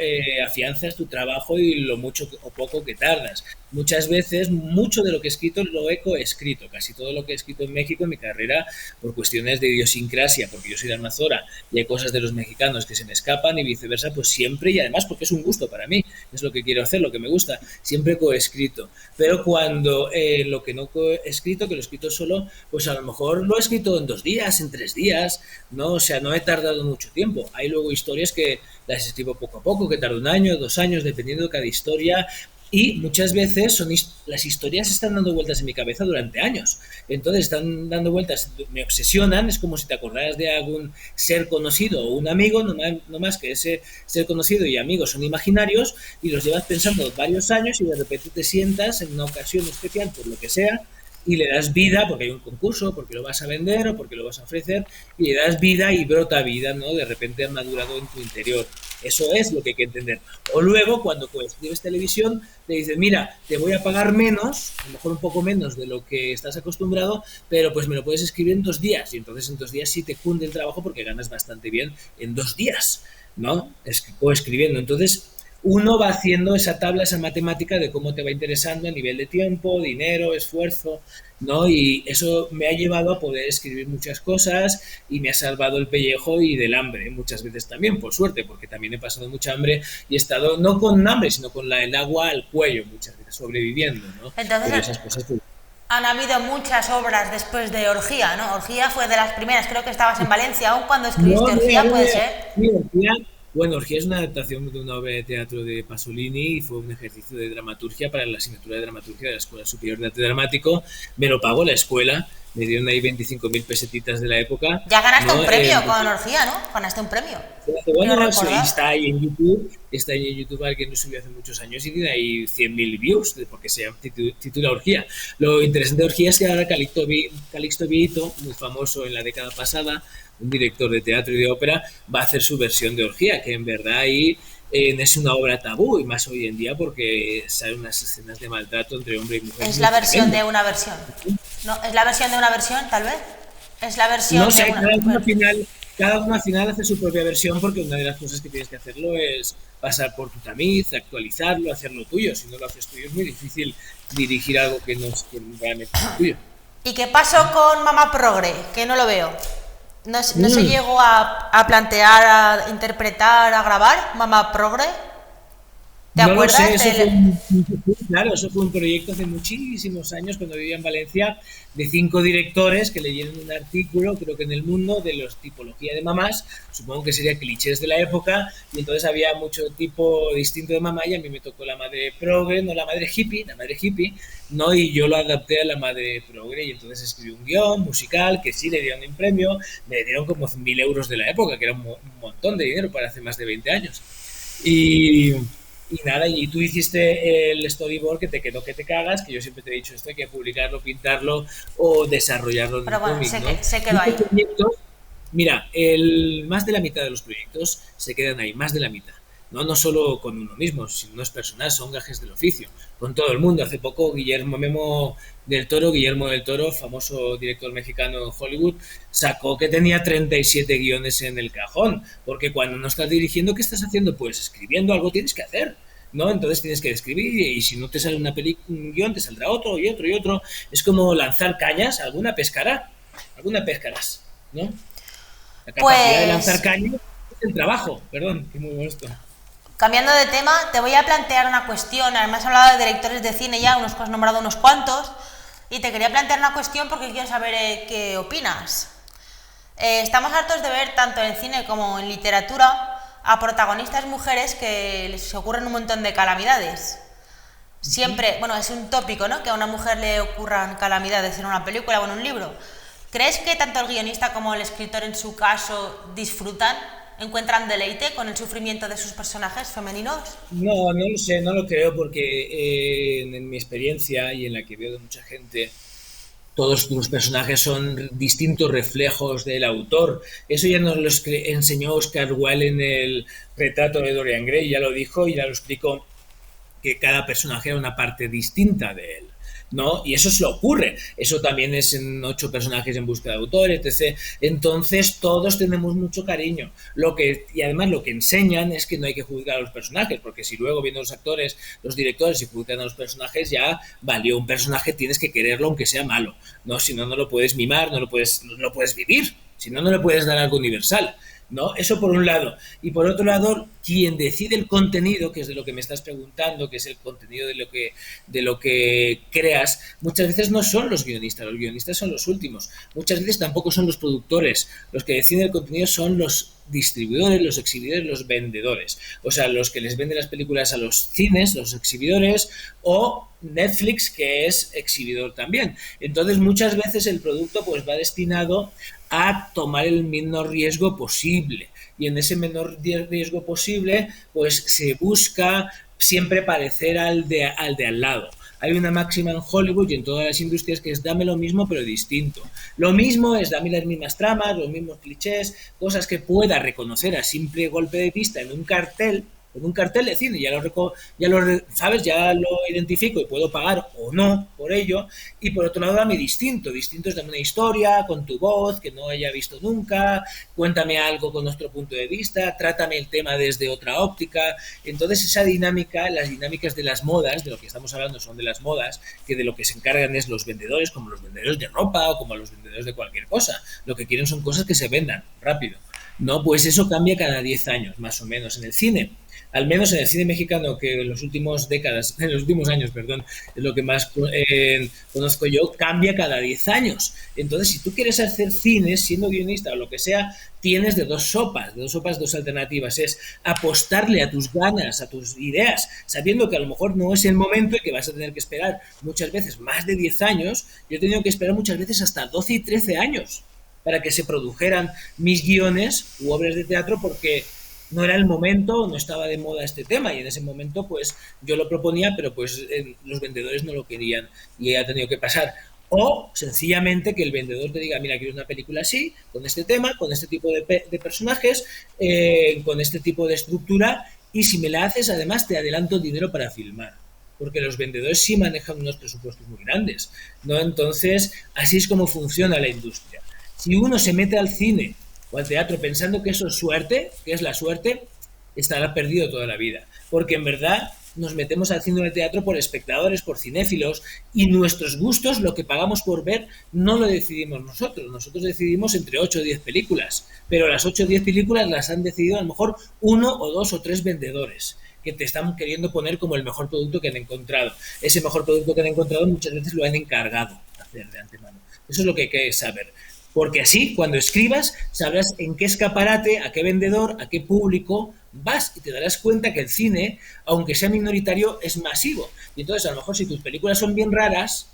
afianzas tu trabajo y lo mucho o poco que tardas. Muchas veces, mucho de lo que he escrito lo he coescrito. Casi todo lo que he escrito en México en mi carrera, por cuestiones de idiosincrasia, porque yo soy de Almazora y hay cosas de los mexicanos que se me escapan y viceversa, pues siempre, y además porque es un gusto para mí, es lo que quiero hacer, lo que me gusta, siempre coescrito. Pero cuando lo que no he escrito, que lo he escrito solo, pues a lo mejor lo he escrito en 2 días, en 3 días, ¿no? O sea, no he tardado mucho tiempo. Hay luego historias que las escribo poco a poco, que tarda 1 año, 2 años, dependiendo de cada historia. Y muchas veces las historias están dando vueltas en mi cabeza durante años. Entonces están dando vueltas, me obsesionan, es como si te acordaras de algún ser conocido o un amigo, no más que ese ser conocido y amigo son imaginarios y los llevas pensando varios años y de repente te sientas en una ocasión especial, por lo que sea, y le das vida, porque hay un concurso, porque lo vas a vender o porque lo vas a ofrecer, y le das vida y brota vida, ¿no? De repente ha madurado en tu interior. Eso es lo que hay que entender. O luego, cuando escribes televisión, le dices, mira, te voy a pagar menos, a lo mejor un poco menos de lo que estás acostumbrado, pero pues me lo puedes escribir en 2 días. Y entonces en 2 días sí te cunde el trabajo porque ganas bastante bien en 2 días, ¿no? O escribiendo. Entonces, uno va haciendo esa tabla, esa matemática de cómo te va interesando a nivel de tiempo, dinero, esfuerzo, ¿no? Y eso me ha llevado a poder escribir muchas cosas y me ha salvado el pellejo y del hambre, muchas veces también, por suerte, porque también he pasado mucha hambre y he estado no con hambre, sino con el agua al cuello, muchas veces sobreviviendo, ¿no? Entonces, Pero esas cosas... han habido muchas obras después de Orgía, ¿no? Orgía fue de las primeras, creo que estabas en Valencia aún cuando escribiste No, Orgía, ¿puede ser? Orgía, bueno, Orgía es una adaptación de una obra de teatro de Pasolini y fue un ejercicio de dramaturgia para la asignatura de dramaturgia de la Escuela Superior de Arte Dramático. Me lo pagó la escuela, me dieron ahí 25.000 pesetitas de la época. Ya ganaste ¿no? un premio con Orgía, ¿no? Ganaste un premio. Bueno, está ahí en YouTube, alguien lo subió hace muchos años y tiene ahí 100.000 views, porque se llama titula Orgía. Lo interesante de Orgía es que ahora Calixto Vieito, muy famoso en la década pasada, un director de teatro y de ópera, va a hacer su versión de Orgía, que en verdad ahí es una obra tabú, y más hoy en día porque salen unas escenas de maltrato entre hombre y mujer. Es la versión de una versión. ¿No? ¿Es la versión de una versión, tal vez? Es la versión no sé, de una... cada uno al final hace su propia versión, porque una de las cosas que tienes que hacerlo es pasar por tu tamiz, actualizarlo, hacerlo tuyo. Si no lo haces tuyo es muy difícil dirigir algo que no es realmente tuyo. ¿Y qué pasó con Mamá Progre? Que no lo veo. ¿No se llegó a plantear, a interpretar, a grabar Mamá Progre? ¿Te acuerdas? Lo sé, claro, eso fue un proyecto hace muchísimos años cuando vivía en Valencia, de 5 directores que leyeron un artículo, creo que en El Mundo, de los tipología de mamás, supongo que sería clichés de la época, y entonces había mucho tipo distinto de mamá, y a mí me tocó la madre progre, no la madre hippie, ¿no? Y yo lo adapté a la madre progre, y entonces escribí un guión musical que sí le dieron un premio, me dieron como 1.000 euros de la época, que era un montón de dinero para hace más de 20 años. Y nada, y tú hiciste el storyboard que te quedó que te cagas, que yo siempre te he dicho esto, hay que publicarlo, pintarlo o desarrollarlo en Pero un bueno, cómic, ¿no? se quedó ahí. Mira, más de la mitad de los proyectos se quedan ahí, más de la mitad. No solo con uno mismo, sino no es personal, son gajes del oficio. Con todo el mundo. Hace poco Guillermo del Toro, famoso director mexicano en Hollywood, sacó que tenía 37 guiones en el cajón. Porque cuando no estás dirigiendo, ¿qué estás haciendo? Pues escribiendo algo tienes que hacer, ¿no? Entonces tienes que escribir, y si no te sale un guión, te saldrá otro y otro y otro. Es como lanzar cañas, alguna pescarás, ¿no? La capacidad de lanzar cañas es el trabajo, perdón, que muy bueno esto. Cambiando de tema, te voy a plantear una cuestión. Además, he hablado de directores de cine ya, has nombrado unos cuantos, y te quería plantear una cuestión porque quiero saber qué opinas. Estamos hartos de ver, tanto en cine como en literatura, a protagonistas mujeres que les ocurren un montón de calamidades. Siempre, bueno, es un tópico, ¿no?, que a una mujer le ocurran calamidades en una película o en un libro. ¿Crees que tanto el guionista como el escritor, en su caso, encuentran deleite con el sufrimiento de sus personajes femeninos? No lo sé, no lo creo, porque en mi experiencia y en la que veo de mucha gente, todos los personajes son distintos reflejos del autor. Eso ya nos lo enseñó Oscar Wilde en el retrato de Dorian Gray, ya lo dijo y ya lo explicó, que cada personaje era una parte distinta de él, ¿no? Y eso se le ocurre. Eso también es en 8 personajes en busca de autor, etc. Entonces todos tenemos mucho cariño. Y además lo que enseñan es que no hay que juzgar a los personajes, porque si luego vienen los actores, los directores, y juzgan a los personajes, ya valió. Un personaje tienes que quererlo aunque sea malo, ¿no? Si no, no lo puedes mimar, no lo puedes vivir. Si no, no le puedes dar algo universal, ¿no? Eso por un lado. Y por otro lado, quien decide el contenido, que es de lo que me estás preguntando, que es el contenido de lo que creas, muchas veces no son los guionistas son los últimos. Muchas veces tampoco son los productores. Los que deciden el contenido son los distribuidores, los exhibidores, los vendedores. O sea, los que les venden las películas a los cines, los exhibidores, o Netflix, que es exhibidor también. Entonces, muchas veces el producto pues va destinado a tomar el menor riesgo posible. Y en ese menor riesgo posible, pues se busca siempre parecer al de al lado. Hay una máxima en Hollywood y en todas las industrias que es dame lo mismo pero distinto. Lo mismo es dame las mismas tramas, los mismos clichés, cosas que pueda reconocer a simple golpe de vista en un cartel de cine, sabes, ya lo identifico y puedo pagar o no por ello. Y por otro lado, dame distinto. Distinto es dame una historia con tu voz que no haya visto nunca, cuéntame algo con nuestro punto de vista, trátame el tema desde otra óptica. Entonces esa dinámica, las dinámicas de las modas, de lo que estamos hablando son de las modas, que de lo que se encargan es los vendedores, como los vendedores de ropa o como los vendedores de cualquier cosa. Lo que quieren son cosas que se vendan rápido. No, pues eso cambia cada 10 años, más o menos, en el cine. Al menos en el cine mexicano, que en los últimos años, perdón, es lo que más conozco yo, cambia cada 10 años. Entonces, si tú quieres hacer cine, siendo guionista o lo que sea, tienes de dos sopas, dos alternativas. Es apostarle a tus ganas, a tus ideas, sabiendo que a lo mejor no es el momento y que vas a tener que esperar muchas veces más de 10 años. Yo he tenido que esperar muchas veces hasta 12 y 13 años para que se produjeran mis guiones u obras de teatro porque no era el momento, no estaba de moda este tema y en ese momento pues yo lo proponía, pero pues los vendedores no lo querían y ha tenido que pasar. O sencillamente que el vendedor te diga, mira, quiero una película así, con este tema, con este tipo de personajes, con este tipo de estructura y si me la haces además te adelanto dinero para filmar. Porque los vendedores sí manejan unos presupuestos muy grandes, ¿no? Entonces, así es como funciona la industria. Si uno se mete al cine o al teatro pensando que eso es suerte, que es la suerte, estará perdido toda la vida. Porque en verdad nos metemos al cine o al teatro por espectadores, por cinéfilos, y nuestros gustos, lo que pagamos por ver, no lo decidimos nosotros. Nosotros decidimos entre 8 o 10 películas, pero las 8 o 10 películas las han decidido a lo mejor 1 o 2 o 3 vendedores que te están queriendo poner como el mejor producto que han encontrado. Ese mejor producto que han encontrado muchas veces lo han encargado hacer de antemano. Eso es lo que hay que saber. Porque así, cuando escribas, sabrás en qué escaparate, a qué vendedor, a qué público vas y te darás cuenta que el cine, aunque sea minoritario, es masivo. Y entonces, a lo mejor, si tus películas son bien raras,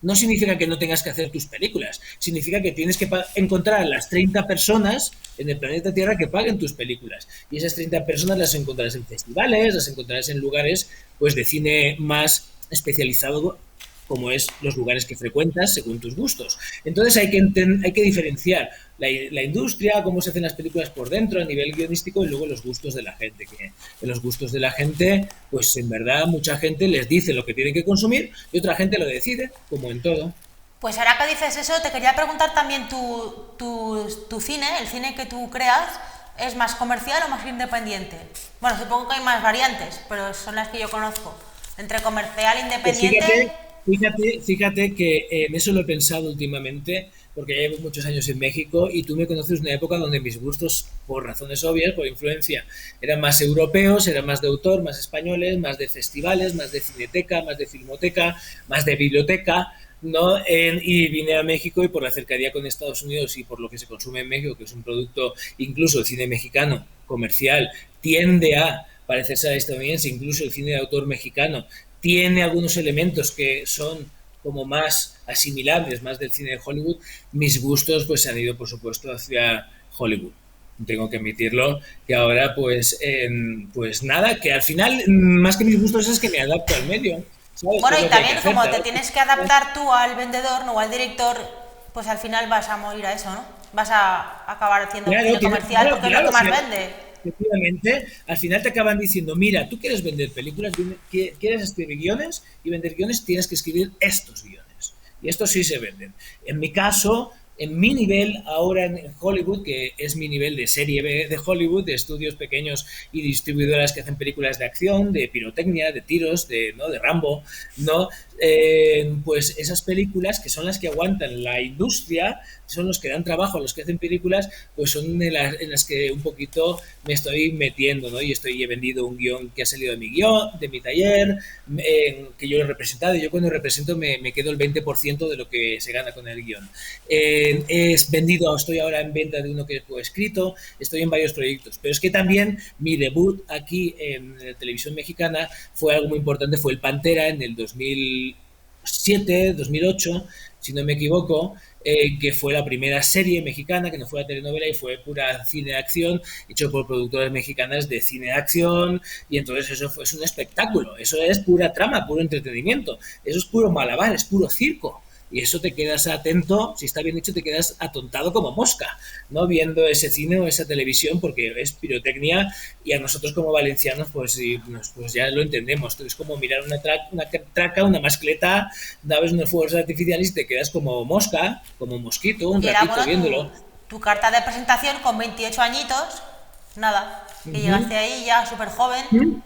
no significa que no tengas que hacer tus películas. Significa que tienes que encontrar a las 30 personas en el planeta Tierra que paguen tus películas. Y esas 30 personas las encontrarás en festivales, las encontrarás en lugares pues de cine más especializado como es los lugares que frecuentas según tus gustos. Entonces hay que diferenciar la industria, cómo se hacen las películas por dentro a nivel guionístico y luego los gustos de la gente. Que en los gustos de la gente, pues en verdad mucha gente les dice lo que tienen que consumir y otra gente lo decide, como en todo. Pues ahora que dices eso, te quería preguntar también tu cine, el cine que tú creas, ¿es más comercial o más independiente? Bueno, supongo que hay más variantes, pero son las que yo conozco. Entre comercial e independiente... Pues fíjate que en eso lo he pensado últimamente, porque ya llevo muchos años en México y tú me conoces una época donde mis gustos, por razones obvias, por influencia, eran más europeos, eran más de autor, más españoles, más de festivales, más de cineteca, más de filmoteca, más de biblioteca, ¿no? Y vine a México y por la cercanía con Estados Unidos y por lo que se consume en México, que es un producto, incluso el cine mexicano comercial, tiende a parecerse al estadounidense, incluso el cine de autor mexicano tiene algunos elementos que son como más asimilables, más del cine de Hollywood. Mis gustos pues se han ido, por supuesto, hacia Hollywood. Tengo que admitirlo, que ahora pues nada, que al final, más que mis gustos es que me adapto al medio. ¿Sabes? Bueno, y también hacer, como te tienes que adaptar tú al vendedor, no al director, pues al final vas a morir a eso, ¿no? Vas a acabar haciendo un cine comercial porque es lo que más vende. Efectivamente, al final te acaban diciendo, mira, tú quieres vender películas, quieres escribir guiones y vender guiones, tienes que escribir estos guiones. Y estos sí se venden. En mi caso, en mi nivel ahora en Hollywood, que es mi nivel de serie B de Hollywood, de estudios pequeños y distribuidoras que hacen películas de acción, de pirotecnia, de tiros, de Rambo, ¿no? Pues esas películas que son las que aguantan la industria, son los que dan trabajo a los que hacen películas, pues son en las que un poquito me estoy metiendo, ¿no? Y he vendido un guión que ha salido de mi guión, de mi taller, que yo lo he representado, y yo cuando represento me quedo el 20% de lo que se gana con el guión. es vendido, estoy ahora en venta de uno que he coescrito, estoy en varios proyectos. Pero es que también mi debut aquí en la televisión mexicana fue algo muy importante, fue el Pantera en el 2007, 2008, si no me equivoco, que fue la primera serie mexicana, que no fue la telenovela y fue pura cine de acción, hecho por productoras mexicanas de cine de acción, y entonces eso es un espectáculo, eso es pura trama, puro entretenimiento, eso es puro malabar, es puro circo. Y eso te quedas atento, si está bien hecho, te quedas atontado como mosca, ¿no? Viendo ese cine o esa televisión, porque es pirotecnia y a nosotros como valencianos, pues, pues ya lo entendemos. Es como mirar una traca, una mascleta, dabes unos fuegos artificiales y te quedas como mosca, como mosquito, un Y era, ratito bueno, viéndolo. tu carta de presentación con 28 añitos, nada, Uh que -huh. llegaste ahí ya súper joven.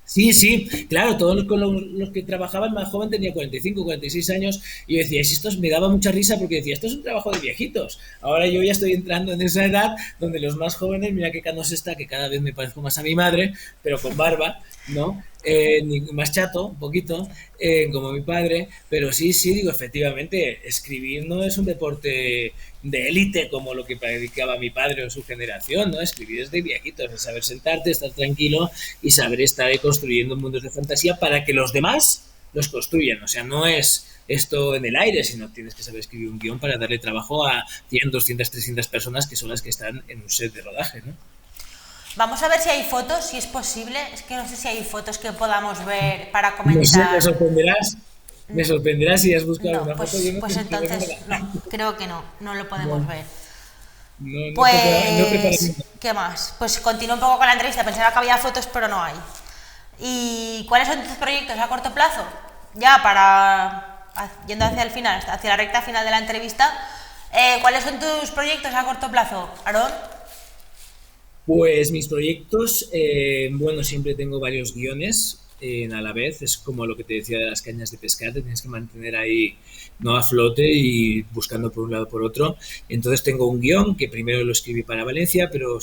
Sí, sí, claro, todos los que trabajaban más joven tenía 45, 46 años y yo decía, esto me daba mucha risa porque decía, esto es un trabajo de viejitos. Ahora yo ya estoy entrando en esa edad donde los más jóvenes, mira qué canos está, que cada vez me parezco más a mi madre, pero con barba, ¿no? Más chato, un poquito, como mi padre, pero sí, sí, digo, efectivamente, escribir no es un deporte de élite como lo que predicaba mi padre o su generación, ¿no? Escribir es de viejitos, es saber sentarte, estar tranquilo y saber estar ahí construyendo mundos de fantasía para que los demás los construyan. O sea, no es esto en el aire, sino tienes que saber escribir un guión para darle trabajo a 100, 200, 300 personas que son las que están en un set de rodaje, ¿no? Vamos a ver si hay fotos, si es posible. Es que no sé si hay fotos que podamos ver para No sé, me comentar. sorprenderás. Me sorprenderás si has buscado No, alguna foto. Yo no pues tengo que entonces no, verla. creo que no, no lo podemos No, ver. no he preparado Pues, nada. ¿qué más? Pues continúo un poco con la entrevista, pensaba que había fotos, pero no hay. ¿Y cuáles son tus proyectos a corto plazo? Ya yendo hacia el final, hacia la recta final de la entrevista, ¿cuáles son tus proyectos a corto plazo, Aarón? Pues mis proyectos, bueno, siempre tengo varios guiones a la vez. Es como lo que te decía de las cañas de pescar, te tienes que mantener ahí no a flote y buscando por un lado por otro. Entonces tengo un guión que primero lo escribí para Valencia, pero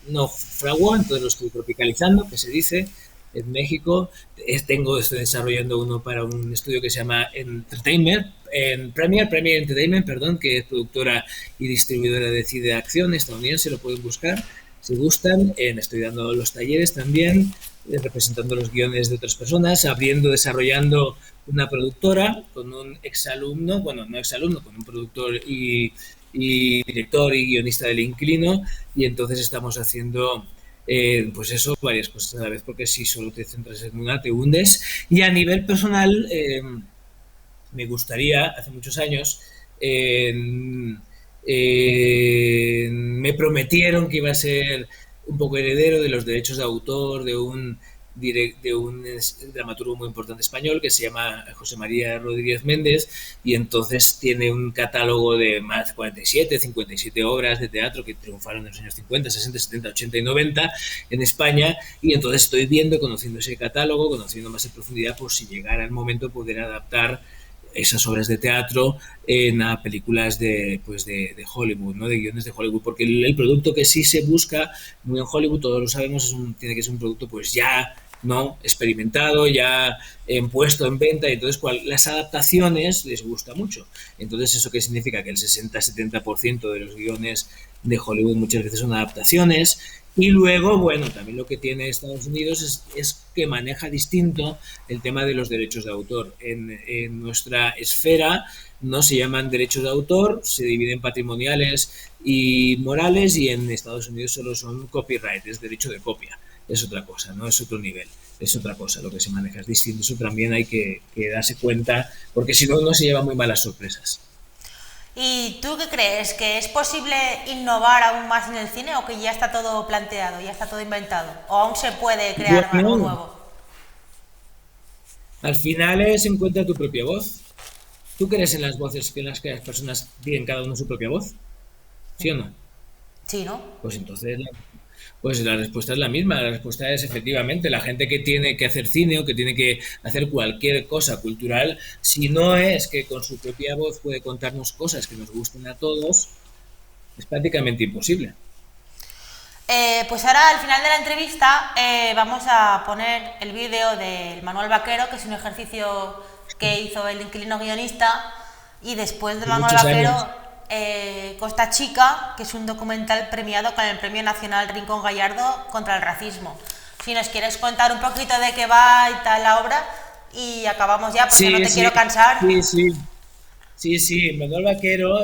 no fraguó, entonces lo estoy tropicalizando, que se dice, en México. Estoy desarrollando uno para un estudio que se llama Entertainment, en Premier Entertainment, perdón, que es productora y distribuidora de cine de acción estadounidense, lo pueden buscar si gustan. Estoy dando los talleres también, representando los guiones de otras personas, desarrollando una productora con un exalumno, bueno, no exalumno, con un productor y director y guionista del Inquilino, y entonces estamos haciendo pues eso, varias cosas a la vez, porque si solo te centras en una, te hundes. Y a nivel personal, me gustaría, hace muchos años, me prometieron que iba a ser un poco heredero de los derechos de autor de un dramaturgo muy importante español que se llama José María Rodríguez Méndez, y entonces tiene un catálogo de más de 47, 57 obras de teatro que triunfaron en los años 50, 60, 70, 80 y 90 en España, y entonces estoy conociendo ese catálogo, conociendo más en profundidad por si llegara el momento poder adaptar esas obras de teatro a películas de Hollywood, ¿no? De guiones de Hollywood, porque el producto que sí se busca muy en Hollywood, todos lo sabemos, tiene que ser un producto pues ya no experimentado, ya puesto en venta, y entonces las adaptaciones les gusta mucho. Entonces, ¿eso qué significa? Que el 60-70% de los guiones de Hollywood muchas veces son adaptaciones. Y luego, bueno, también lo que tiene Estados Unidos es que maneja distinto el tema de los derechos de autor. En nuestra esfera no se llaman derechos de autor, se dividen patrimoniales y morales, y en Estados Unidos solo son copyright, es derecho de copia. Es otra cosa, no es otro nivel, es otra cosa lo que se maneja, es distinto. Eso también hay que darse cuenta, porque si no, no se lleva muy malas sorpresas. ¿Y tú qué crees? ¿Que es posible innovar aún más en el cine o que ya está todo planteado, ya está todo inventado? ¿O aún se puede crear algo Bueno, nuevo? al final es encuentra tu propia voz. ¿Tú crees en las voces en las que las personas tienen cada uno su propia voz? ¿Sí o no? Sí, ¿no? Pues entonces pues la respuesta es la misma. La respuesta es efectivamente la gente que tiene que hacer cine o que tiene que hacer cualquier cosa cultural, si no es que con su propia voz puede contarnos cosas que nos gusten a todos, es prácticamente imposible. Pues ahora al final de la entrevista vamos a poner el vídeo del Manuel Vaquero, que es un ejercicio que hizo el inquilino guionista, y después del Hace Manuel muchos Vaquero años. Costa Chica, que es un documental premiado con el Premio Nacional Rincón Gallardo contra el racismo. Si nos quieres contar un poquito de qué va y tal la obra, y acabamos ya porque no Sí, te sí, quiero cansar. sí, sí. Sí, sí, Manuel Vaquero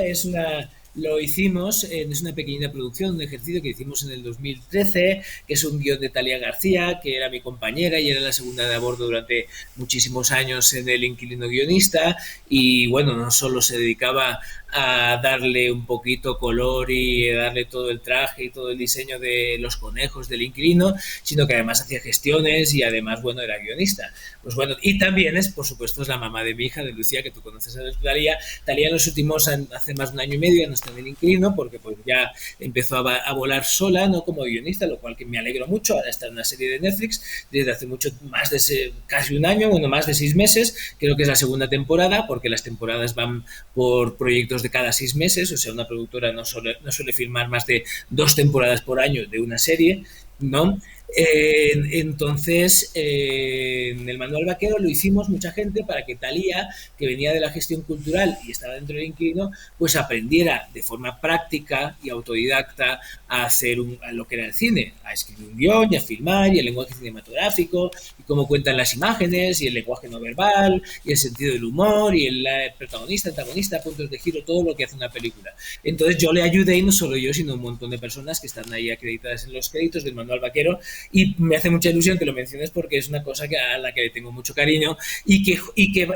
lo hicimos, es una pequeñita producción, un ejercicio que hicimos en el 2013, que es un guión de Talia García, que era mi compañera y era la segunda de a bordo durante muchísimos años en El Inquilino Guionista, y bueno, no solo se dedicaba a darle un poquito color y darle todo el traje y todo el diseño de los conejos del inquilino, sino que además hacía gestiones y además, bueno, era guionista. Pues bueno, y también es, por supuesto, es la mamá de mi hija, de Lucía, que tú conoces a Talía. Talía en los últimos, hace más de un año y medio, ya no está en El Inquilino, porque pues ya empezó a volar sola, no como guionista, lo cual que me alegro mucho. Ahora está en una serie de Netflix desde hace mucho, más de casi un año, bueno, más de 6 meses, creo que es la segunda temporada, porque las temporadas van por proyectos de cada 6 meses, o sea, una productora no suele filmar más de 2 temporadas por año de una serie, ¿no? Entonces, en el Manual Vaquero lo hicimos mucha gente para que Talía, que venía de la gestión cultural y estaba dentro del inquilino, pues aprendiera de forma práctica y autodidacta a hacer a lo que era el cine, a escribir un guión y a filmar y el lenguaje cinematográfico y cómo cuentan las imágenes y el lenguaje no verbal y el sentido del humor y el protagonista, antagonista, puntos de giro, todo lo que hace una película. Entonces yo le ayudé, y no solo yo, sino un montón de personas que están ahí acreditadas en los créditos del Manual Vaquero, y me hace mucha ilusión que lo menciones porque es una cosa a la que le tengo mucho cariño y que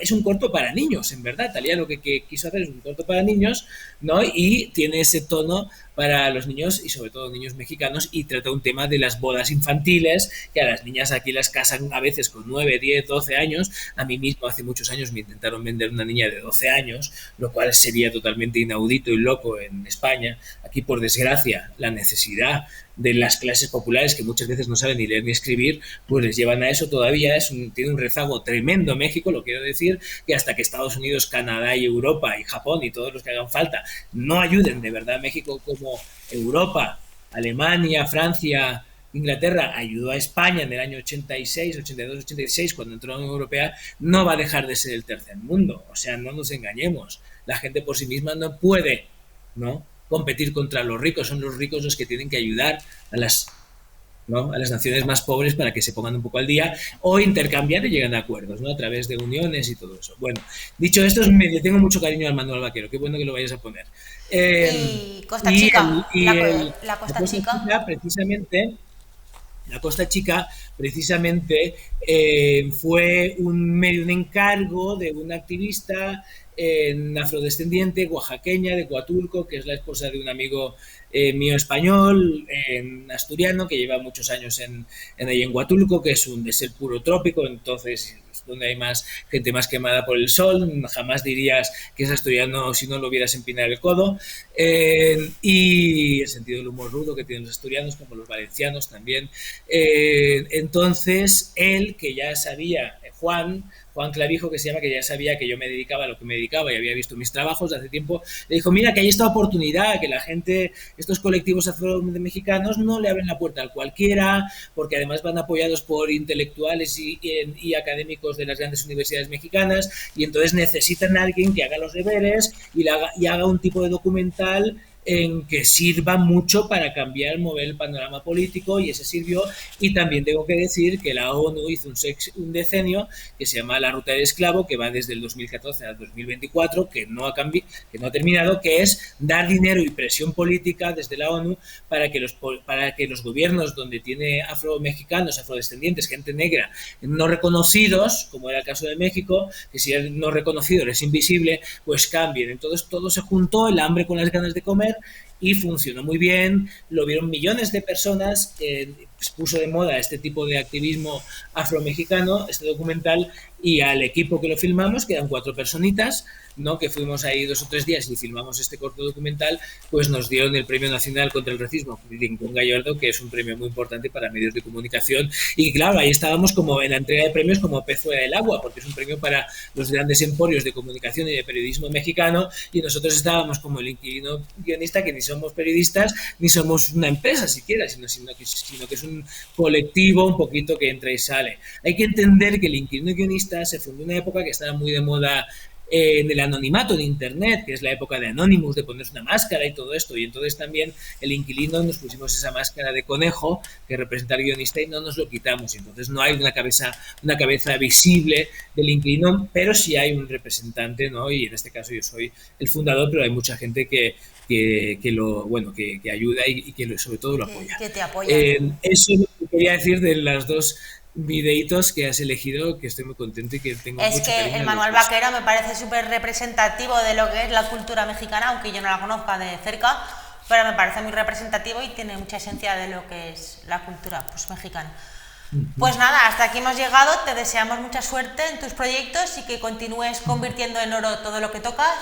es un corto para niños, en verdad. Talía lo que quiso hacer es un corto para niños, ¿no? Y tiene ese tono para los niños y sobre todo niños mexicanos, y trata un tema de las bodas infantiles, que a las niñas aquí las casan a veces con 9, 10, 12 años. A mí mismo hace muchos años me intentaron vender una niña de 12 años, lo cual sería totalmente inaudito y loco en España. Aquí, por desgracia, la necesidad de las clases populares, que muchas veces no saben ni leer ni escribir, pues les llevan a eso todavía. Tiene un rezago tremendo México, lo quiero decir, que hasta que Estados Unidos, Canadá y Europa y Japón y todos los que hagan falta no ayuden de verdad a México, como Europa, Alemania, Francia, Inglaterra ayudó a España en el año 86, 82, 86, cuando entró en la Unión Europea, no va a dejar de ser el tercer mundo. O sea, no nos engañemos. La gente por sí misma no puede, ¿no?, competir contra los ricos. Son los ricos los que tienen que ayudar a ¿no?, a las naciones más pobres para que se pongan un poco al día o intercambiar y lleguen a acuerdos, ¿no?, a través de uniones y todo eso. Bueno, dicho esto, le tengo mucho cariño al Manual Vaquero. Qué bueno que lo vayas a poner. Y Costa Chica, la Costa Chica. Precisamente, la Costa Chica, precisamente, fue un encargo de una activista afrodescendiente, oaxaqueña, de Coatulco, que es la esposa de un amigo mío español, asturiano, que lleva muchos años ahí en Huatulco, que es un desert puro trópico, entonces es donde hay más gente más quemada por el sol. Jamás dirías que es asturiano si no lo vieras empinar el codo. Y el sentido del humor rudo que tienen los asturianos, como los valencianos también. Entonces, él, que ya sabía, Juan Clavijo, que se llama, que ya sabía que yo me dedicaba a lo que me dedicaba y había visto mis trabajos de hace tiempo, le dijo: mira, que hay esta oportunidad, que la gente, estos colectivos afromexicanos no le abren la puerta a cualquiera, porque además van apoyados por intelectuales y académicos de las grandes universidades mexicanas, y entonces necesitan a alguien que haga los deberes y haga un tipo de documental en que sirva mucho para cambiar, mover el panorama político, y ese sirvió. Y también tengo que decir que la ONU hizo un decenio que se llama La Ruta del Esclavo, que va desde el 2014 al 2024, que no ha terminado, que es dar dinero y presión política desde la ONU para que los gobiernos donde tiene afromexicanos, afrodescendientes, gente negra, no reconocidos, como era el caso de México, que si el no reconocido es invisible, pues cambien. Entonces todo se juntó, el hambre con las ganas de comer, y funcionó muy bien. Lo vieron millones de personas. Puso de moda este tipo de activismo afromexicano, este documental, y al equipo que lo filmamos, que eran 4 personitas, ¿no?, que fuimos ahí 2 o 3 días y filmamos este corto documental, pues nos dieron el Premio Nacional contra el Racismo Rincón Gallardo, que es un premio muy importante para medios de comunicación. Y claro, ahí estábamos como en la entrega de premios como pez fuera del agua, porque es un premio para los grandes emporios de comunicación y de periodismo mexicano, y nosotros estábamos como El Inquilino Guionista, que ni somos periodistas ni somos una empresa siquiera, sino que es un colectivo un poquito que entra y sale. Hay que entender que El Inquilino Guionista se fundó en una época que estaba muy de moda en el anonimato en Internet, que es la época de Anonymous, de ponerse una máscara y todo esto. Y entonces también el inquilino nos pusimos esa máscara de conejo que representa al guionista y no nos lo quitamos. Y entonces no hay una cabeza visible del inquilino, pero sí hay un representante, ¿no? Y en este caso yo soy el fundador, pero hay mucha gente que ayuda y que sobre todo lo apoya. Que te apoyan. Eso es lo que quería decir de las dos videitos que has elegido, que estoy muy contento y que tengo Es mucho que cariño. el Manual Vaquero me parece súper representativo de lo que es la cultura mexicana, aunque yo no la conozca de cerca, pero me parece muy representativo y tiene mucha esencia de lo que es la cultura pues, mexicana. Pues nada, hasta aquí hemos llegado, te deseamos mucha suerte en tus proyectos y que continúes convirtiendo en oro todo lo que tocas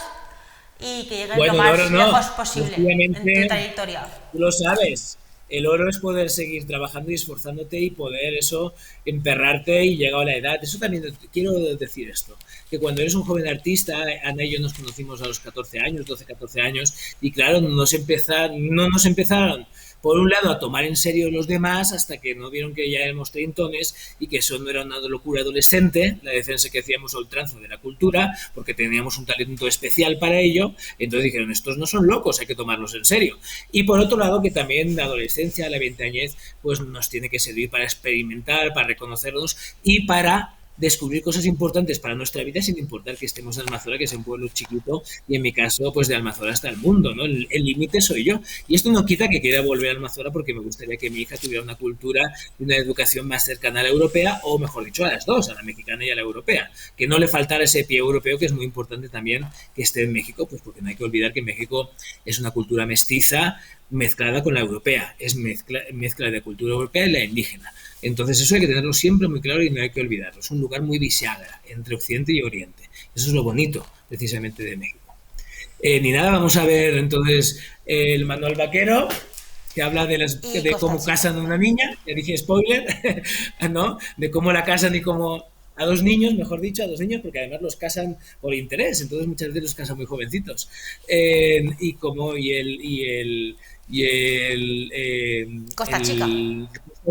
y que llegues lo más lejos posible en tu trayectoria. Tú lo sabes, el oro es poder seguir trabajando y esforzándote y poder eso, emperrarte y llegar a la edad. Eso también quiero decir esto, que cuando eres un joven artista, Ana y yo nos conocimos a los 14 años, 12, 14 años, y claro, no nos empezaron por un lado a tomar en serio los demás hasta que no vieron que ya éramos treintones y que eso no era una locura adolescente, la defensa que hacíamos a ultranza de la cultura, porque teníamos un talento especial para ello. Entonces dijeron, estos no son locos, hay que tomarlos en serio. Y por otro lado, que también la adolescencia, la veinteañez, pues nos tiene que servir para experimentar, para reconocernos y para descubrir cosas importantes para nuestra vida sin importar que estemos en Almazora, que es un pueblo chiquito, y en mi caso, pues de Almazora hasta el mundo, ¿no? El límite soy yo. Y esto no quita que quiera volver a Almazora porque me gustaría que mi hija tuviera una cultura y una educación más cercana a la europea, o mejor dicho, a las dos, a la mexicana y a la europea. Que no le faltara ese pie europeo, que es muy importante también que esté en México, pues porque no hay que olvidar que México es una cultura mestiza mezclada con la europea. Es mezcla de cultura europea y la indígena. Entonces eso hay que tenerlo siempre muy claro y no hay que olvidarlo. Es un lugar muy bisagra entre Occidente y Oriente. Eso es lo bonito, precisamente, de México. Ni nada, vamos a ver entonces el Manual Vaquero, que habla de cómo casan a una niña, ya dije spoiler, ¿no? De cómo la casan y cómo a dos niños, mejor dicho, a dos niños, porque además los casan por interés, entonces muchas veces los casan muy jovencitos. Y como Costa Chica.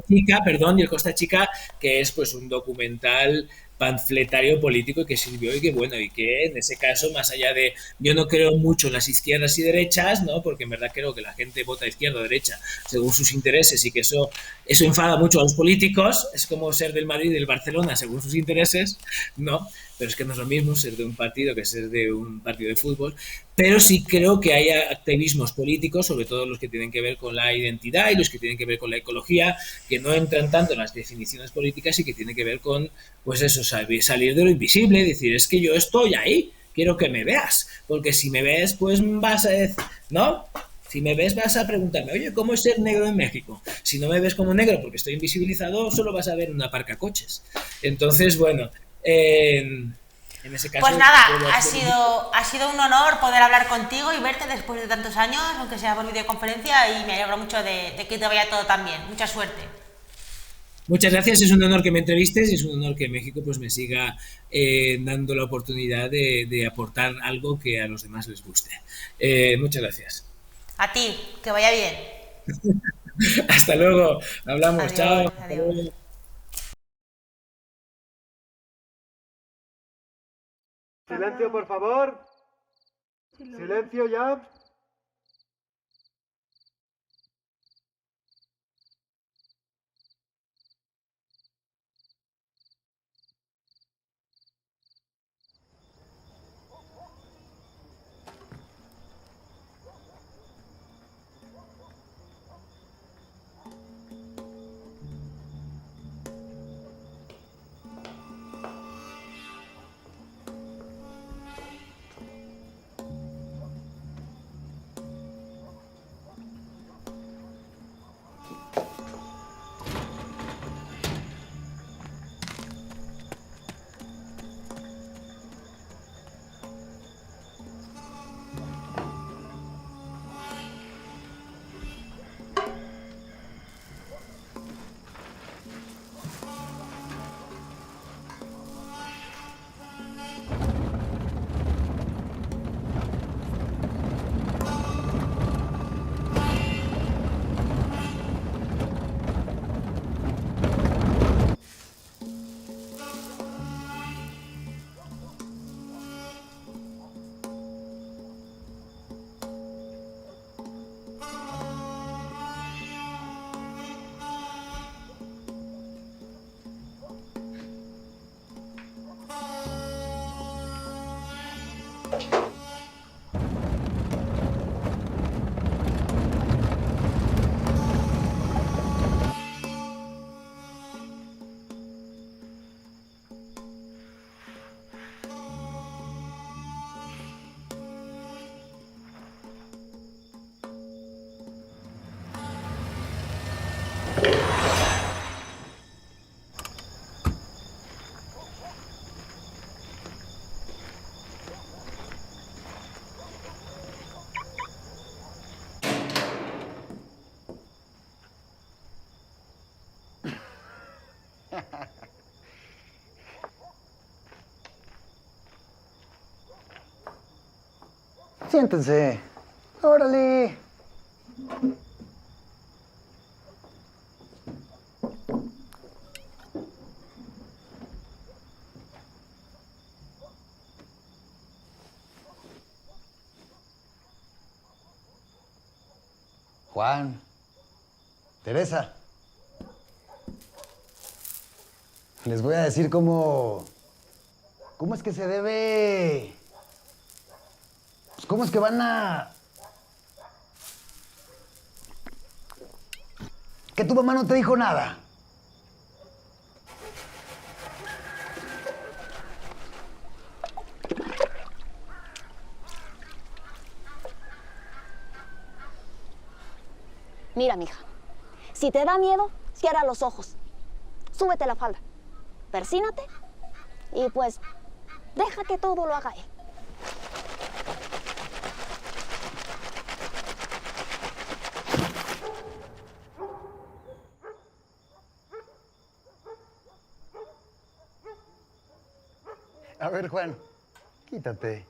Y el Costa Chica, que es pues un documental panfletario político que sirvió y que bueno, y que en ese caso, más allá de, yo no creo mucho en las izquierdas y derechas, ¿no? Porque en verdad creo que la gente vota izquierda o derecha según sus intereses y que eso enfada mucho a los políticos, es como ser del Madrid y del Barcelona según sus intereses, ¿no? Pero es que no es lo mismo ser de un partido que ser de un partido de fútbol, pero sí creo que hay activismos políticos, sobre todo los que tienen que ver con la identidad y los que tienen que ver con la ecología, que no entran tanto en las definiciones políticas y que tienen que ver con, pues eso, salir de lo invisible, decir, es que yo estoy ahí, quiero que me veas, porque si me ves, pues vas a decir, ¿no? Si me ves vas a preguntarme, oye, ¿cómo es ser negro en México? Si no me ves como negro porque estoy invisibilizado, solo vas a ver una parca coches. Entonces, bueno, en ese caso... Pues nada, ha sido un honor poder hablar contigo y verte después de tantos años, aunque sea por videoconferencia, y me alegro mucho de que te vaya todo tan bien. Mucha suerte. Muchas gracias, es un honor que me entrevistes y es un honor que México pues me siga dando la oportunidad de aportar algo que a los demás les guste. Muchas gracias. A ti, que vaya bien. Hasta luego, hablamos, Adiós, chao. adiós. Hasta luego. Silencio, por favor. Silencio ya. Siéntense. Órale. Juan, Teresa, les voy a decir cómo es que se debe, pues cómo es que van a, que tu mamá no te dijo nada. Mira, mija, si te da miedo, cierra los ojos, súbete la falda, persínate y pues deja que todo lo haga él. A ver, Juan, quítate.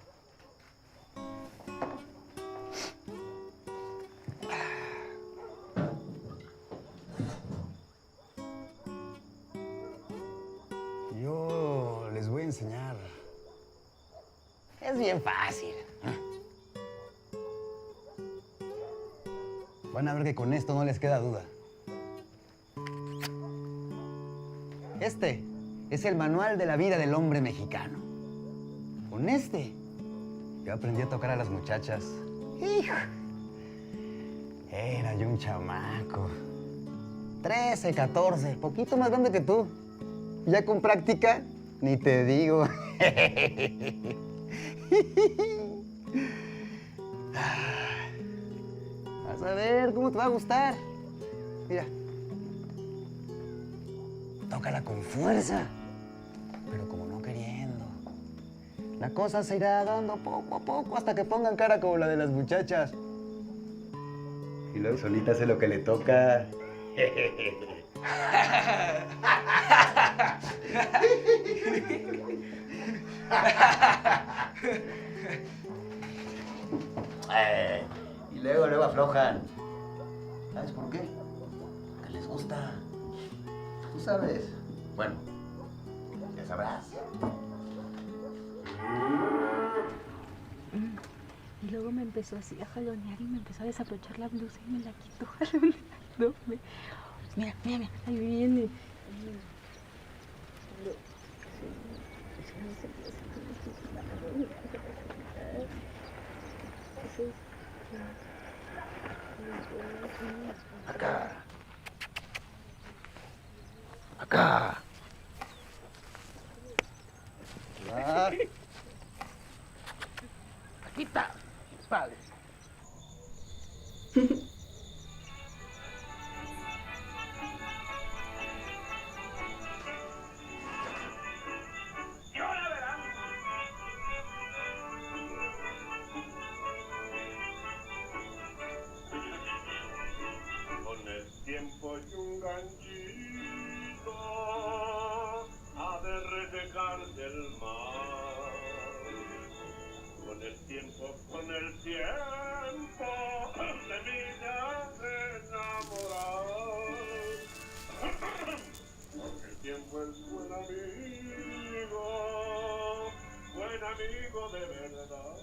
Yo les voy a enseñar. Es bien fácil. Van a ver que con esto no les queda duda. Este es el manual de la vida del hombre mexicano. Con este, yo aprendí a tocar a las muchachas. ¡Hijo! Era yo un chamaco. 13, 14, poquito más grande que tú. Ya con práctica, ni te digo. Vas a ver cómo te va a gustar. Mira. Tócala con fuerza, pero como no queriendo. La cosa se irá dando poco a poco hasta que pongan cara como la de las muchachas. Y luego solita hace lo que le toca. Y luego aflojan. ¿Sabes por qué? Porque les gusta. Tú sabes. Bueno, ya sabrás. Y luego me empezó así a jalonear y me empezó a desabrochar la blusa y me la quitó jaloneándome. Mira, mira, mira, ahí viene. Acá. Acá. Ah. Aquí está. Vale. Con el tiempo y un ganchito ha de renegar del mar. Con el tiempo de mí te has enamorado. Porque el tiempo es buen amigo de verdad.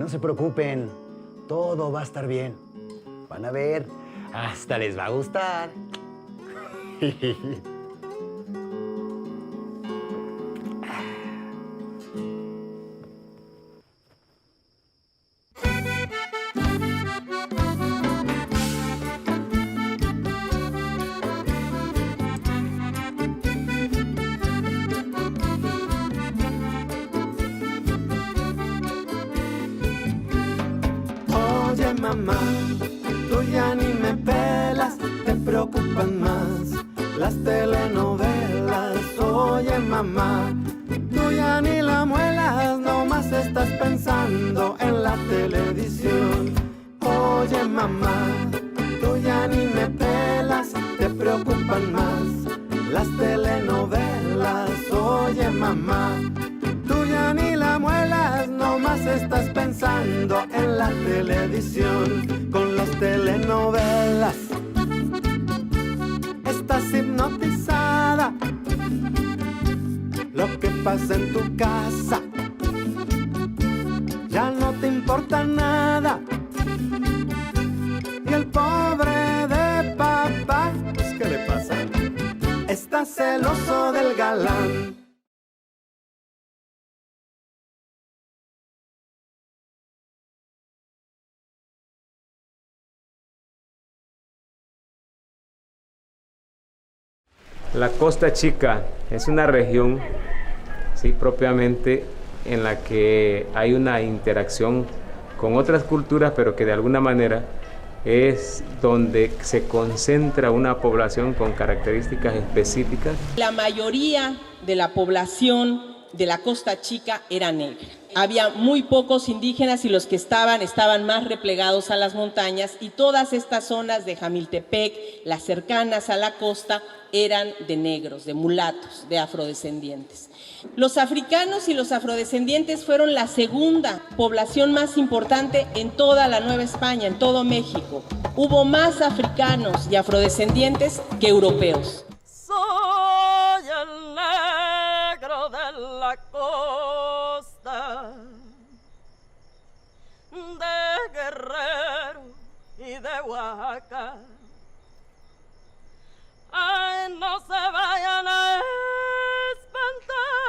No se preocupen, todo va a estar bien. Van a ver, hasta les va a gustar. Oye mamá, tú ya ni me pelas, te preocupan más las telenovelas. Oye mamá, tú ya ni la muelas, nomás estás pensando en la televisión. Oye mamá, tú ya ni me pelas, te preocupan más las telenovelas. Oye mamá, tú ya ni la muelas, nomás estás pensando en la televisión. Con las telenovelas estás hipnotizada. Lo que pasa en tu casa ya no te importa nada. Y el pobre de papá, ¿qué le pasa? Está celoso del galán. La Costa Chica es una región, sí, propiamente en la que hay una interacción con otras culturas, pero que de alguna manera es donde se concentra una población con características específicas. La mayoría de la población de la Costa Chica era negra. Había muy pocos indígenas y los que estaban más replegados a las montañas, y todas estas zonas de Jamiltepec, las cercanas a la costa, eran de negros, de mulatos, de afrodescendientes. Los africanos y los afrodescendientes fueron la segunda población más importante en toda la Nueva España, en todo México. Hubo más africanos y afrodescendientes que europeos. Soy el negro de la costa, de Guerrero y de Oaxaca. Ay, no se vayan a espantar,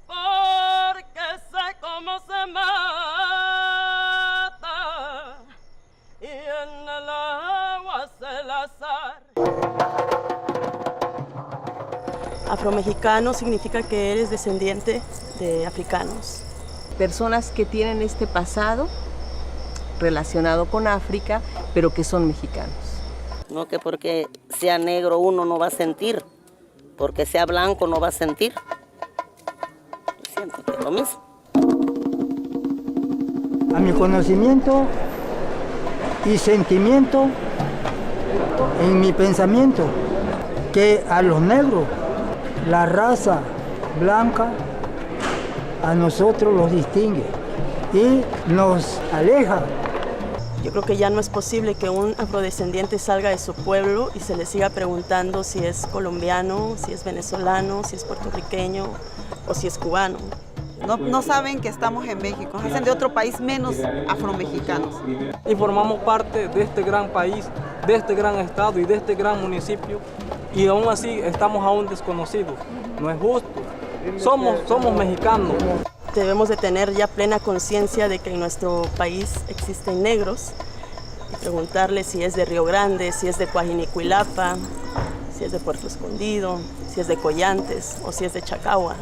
porque sé cómo se mata, y en el agua se la Afromexicano significa que eres descendiente de africanos. Personas que tienen este pasado relacionado con África, pero que son mexicanos. No que porque sea negro uno no va a sentir, porque sea blanco no va a sentir. Siento que es lo mismo. A mi conocimiento y sentimiento, en mi pensamiento, que a los negros, la raza blanca, a nosotros los distingue y nos aleja. Yo creo que ya no es posible que un afrodescendiente salga de su pueblo y se le siga preguntando si es colombiano, si es venezolano, si es puertorriqueño o si es cubano. No saben que estamos en México, nos hacen de otro país menos afromexicanos. Y formamos parte de este gran país, de este gran estado y de este gran municipio, y aún así estamos aún desconocidos. No es justo. Somos mexicanos. Debemos de tener ya plena conciencia de que en nuestro país existen negros y preguntarles si es de Río Grande, si es de Coajinicuilapa, si es de Puerto Escondido, si es de Collantes o si es de Chacagua.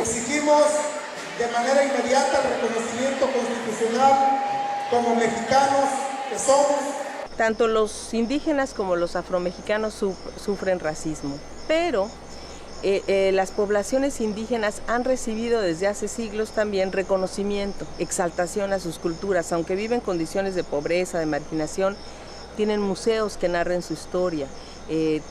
Exigimos de manera inmediata el reconocimiento constitucional como mexicanos que somos. Tanto los indígenas como los afromexicanos sufren racismo, pero las poblaciones indígenas han recibido desde hace siglos también reconocimiento, exaltación a sus culturas, aunque viven condiciones de pobreza, de marginación, tienen museos que narren su historia,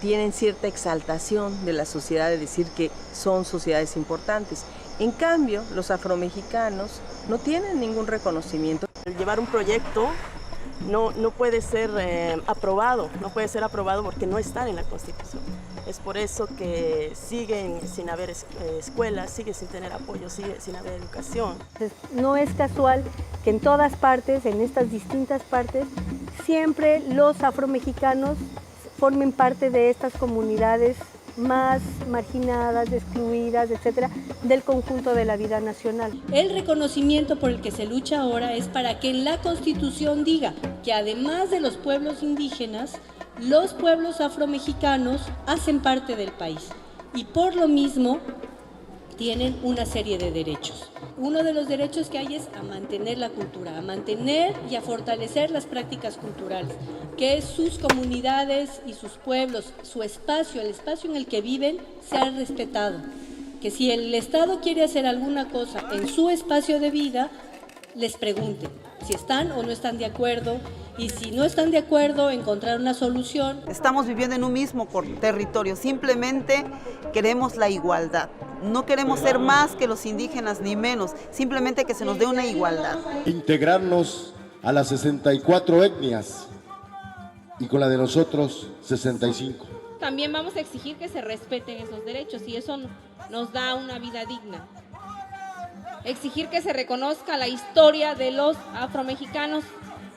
tienen cierta exaltación de la sociedad de decir que son sociedades importantes. En cambio, los afromexicanos no tienen ningún reconocimiento. Llevar un proyecto no puede ser aprobado, no puede ser aprobado porque no están en la Constitución. Es por eso que siguen sin haber escuelas, sigue sin tener apoyo, sigue sin haber educación. No es casual que en todas partes, en estas distintas partes, siempre los afromexicanos formen parte de estas comunidades más marginadas, excluidas, etcétera, del conjunto de la vida nacional. El reconocimiento por el que se lucha ahora es para que la Constitución diga que además de los pueblos indígenas, los pueblos afromexicanos hacen parte del país y por lo mismo tienen una serie de derechos. Uno de los derechos que hay es a mantener la cultura, a mantener y a fortalecer las prácticas culturales, que sus comunidades y sus pueblos, su espacio, el espacio en el que viven, sea respetado. Que si el Estado quiere hacer alguna cosa en su espacio de vida, les pregunte si están o no están de acuerdo, y si no están de acuerdo, encontrar una solución. Estamos viviendo en un mismo territorio, simplemente queremos la igualdad. No queremos ser más que los indígenas ni menos, simplemente que se nos dé una igualdad. Integrarnos a las 64 etnias y con la de nosotros 65. También vamos a exigir que se respeten esos derechos y eso nos da una vida digna. Exigir que se reconozca la historia de los afromexicanos,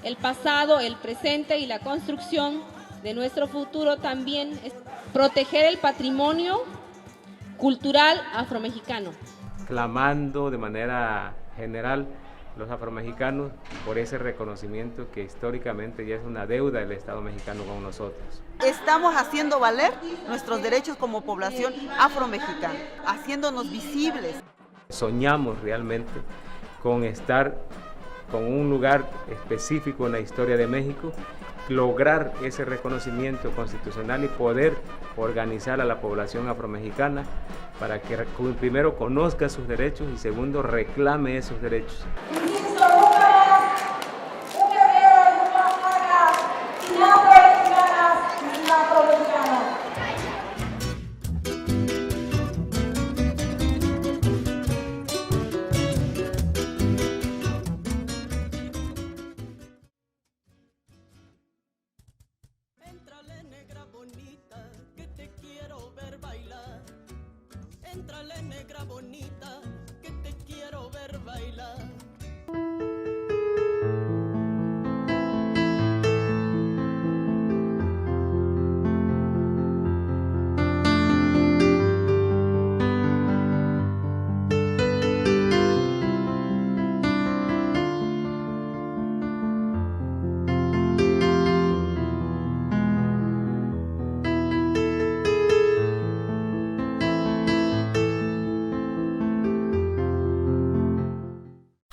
el pasado, el presente y la construcción de nuestro futuro también es proteger el patrimonio cultural afromexicano. Clamando de manera general los afromexicanos por ese reconocimiento que históricamente ya es una deuda del Estado mexicano con nosotros. Estamos haciendo valer nuestros derechos como población afromexicana, haciéndonos visibles. Soñamos realmente con estar con un lugar específico en la historia de México, lograr ese reconocimiento constitucional y poder organizar a la población afromexicana para que primero conozca sus derechos y segundo reclame esos derechos. Éntrale, negra bonita, que te quiero ver bailar.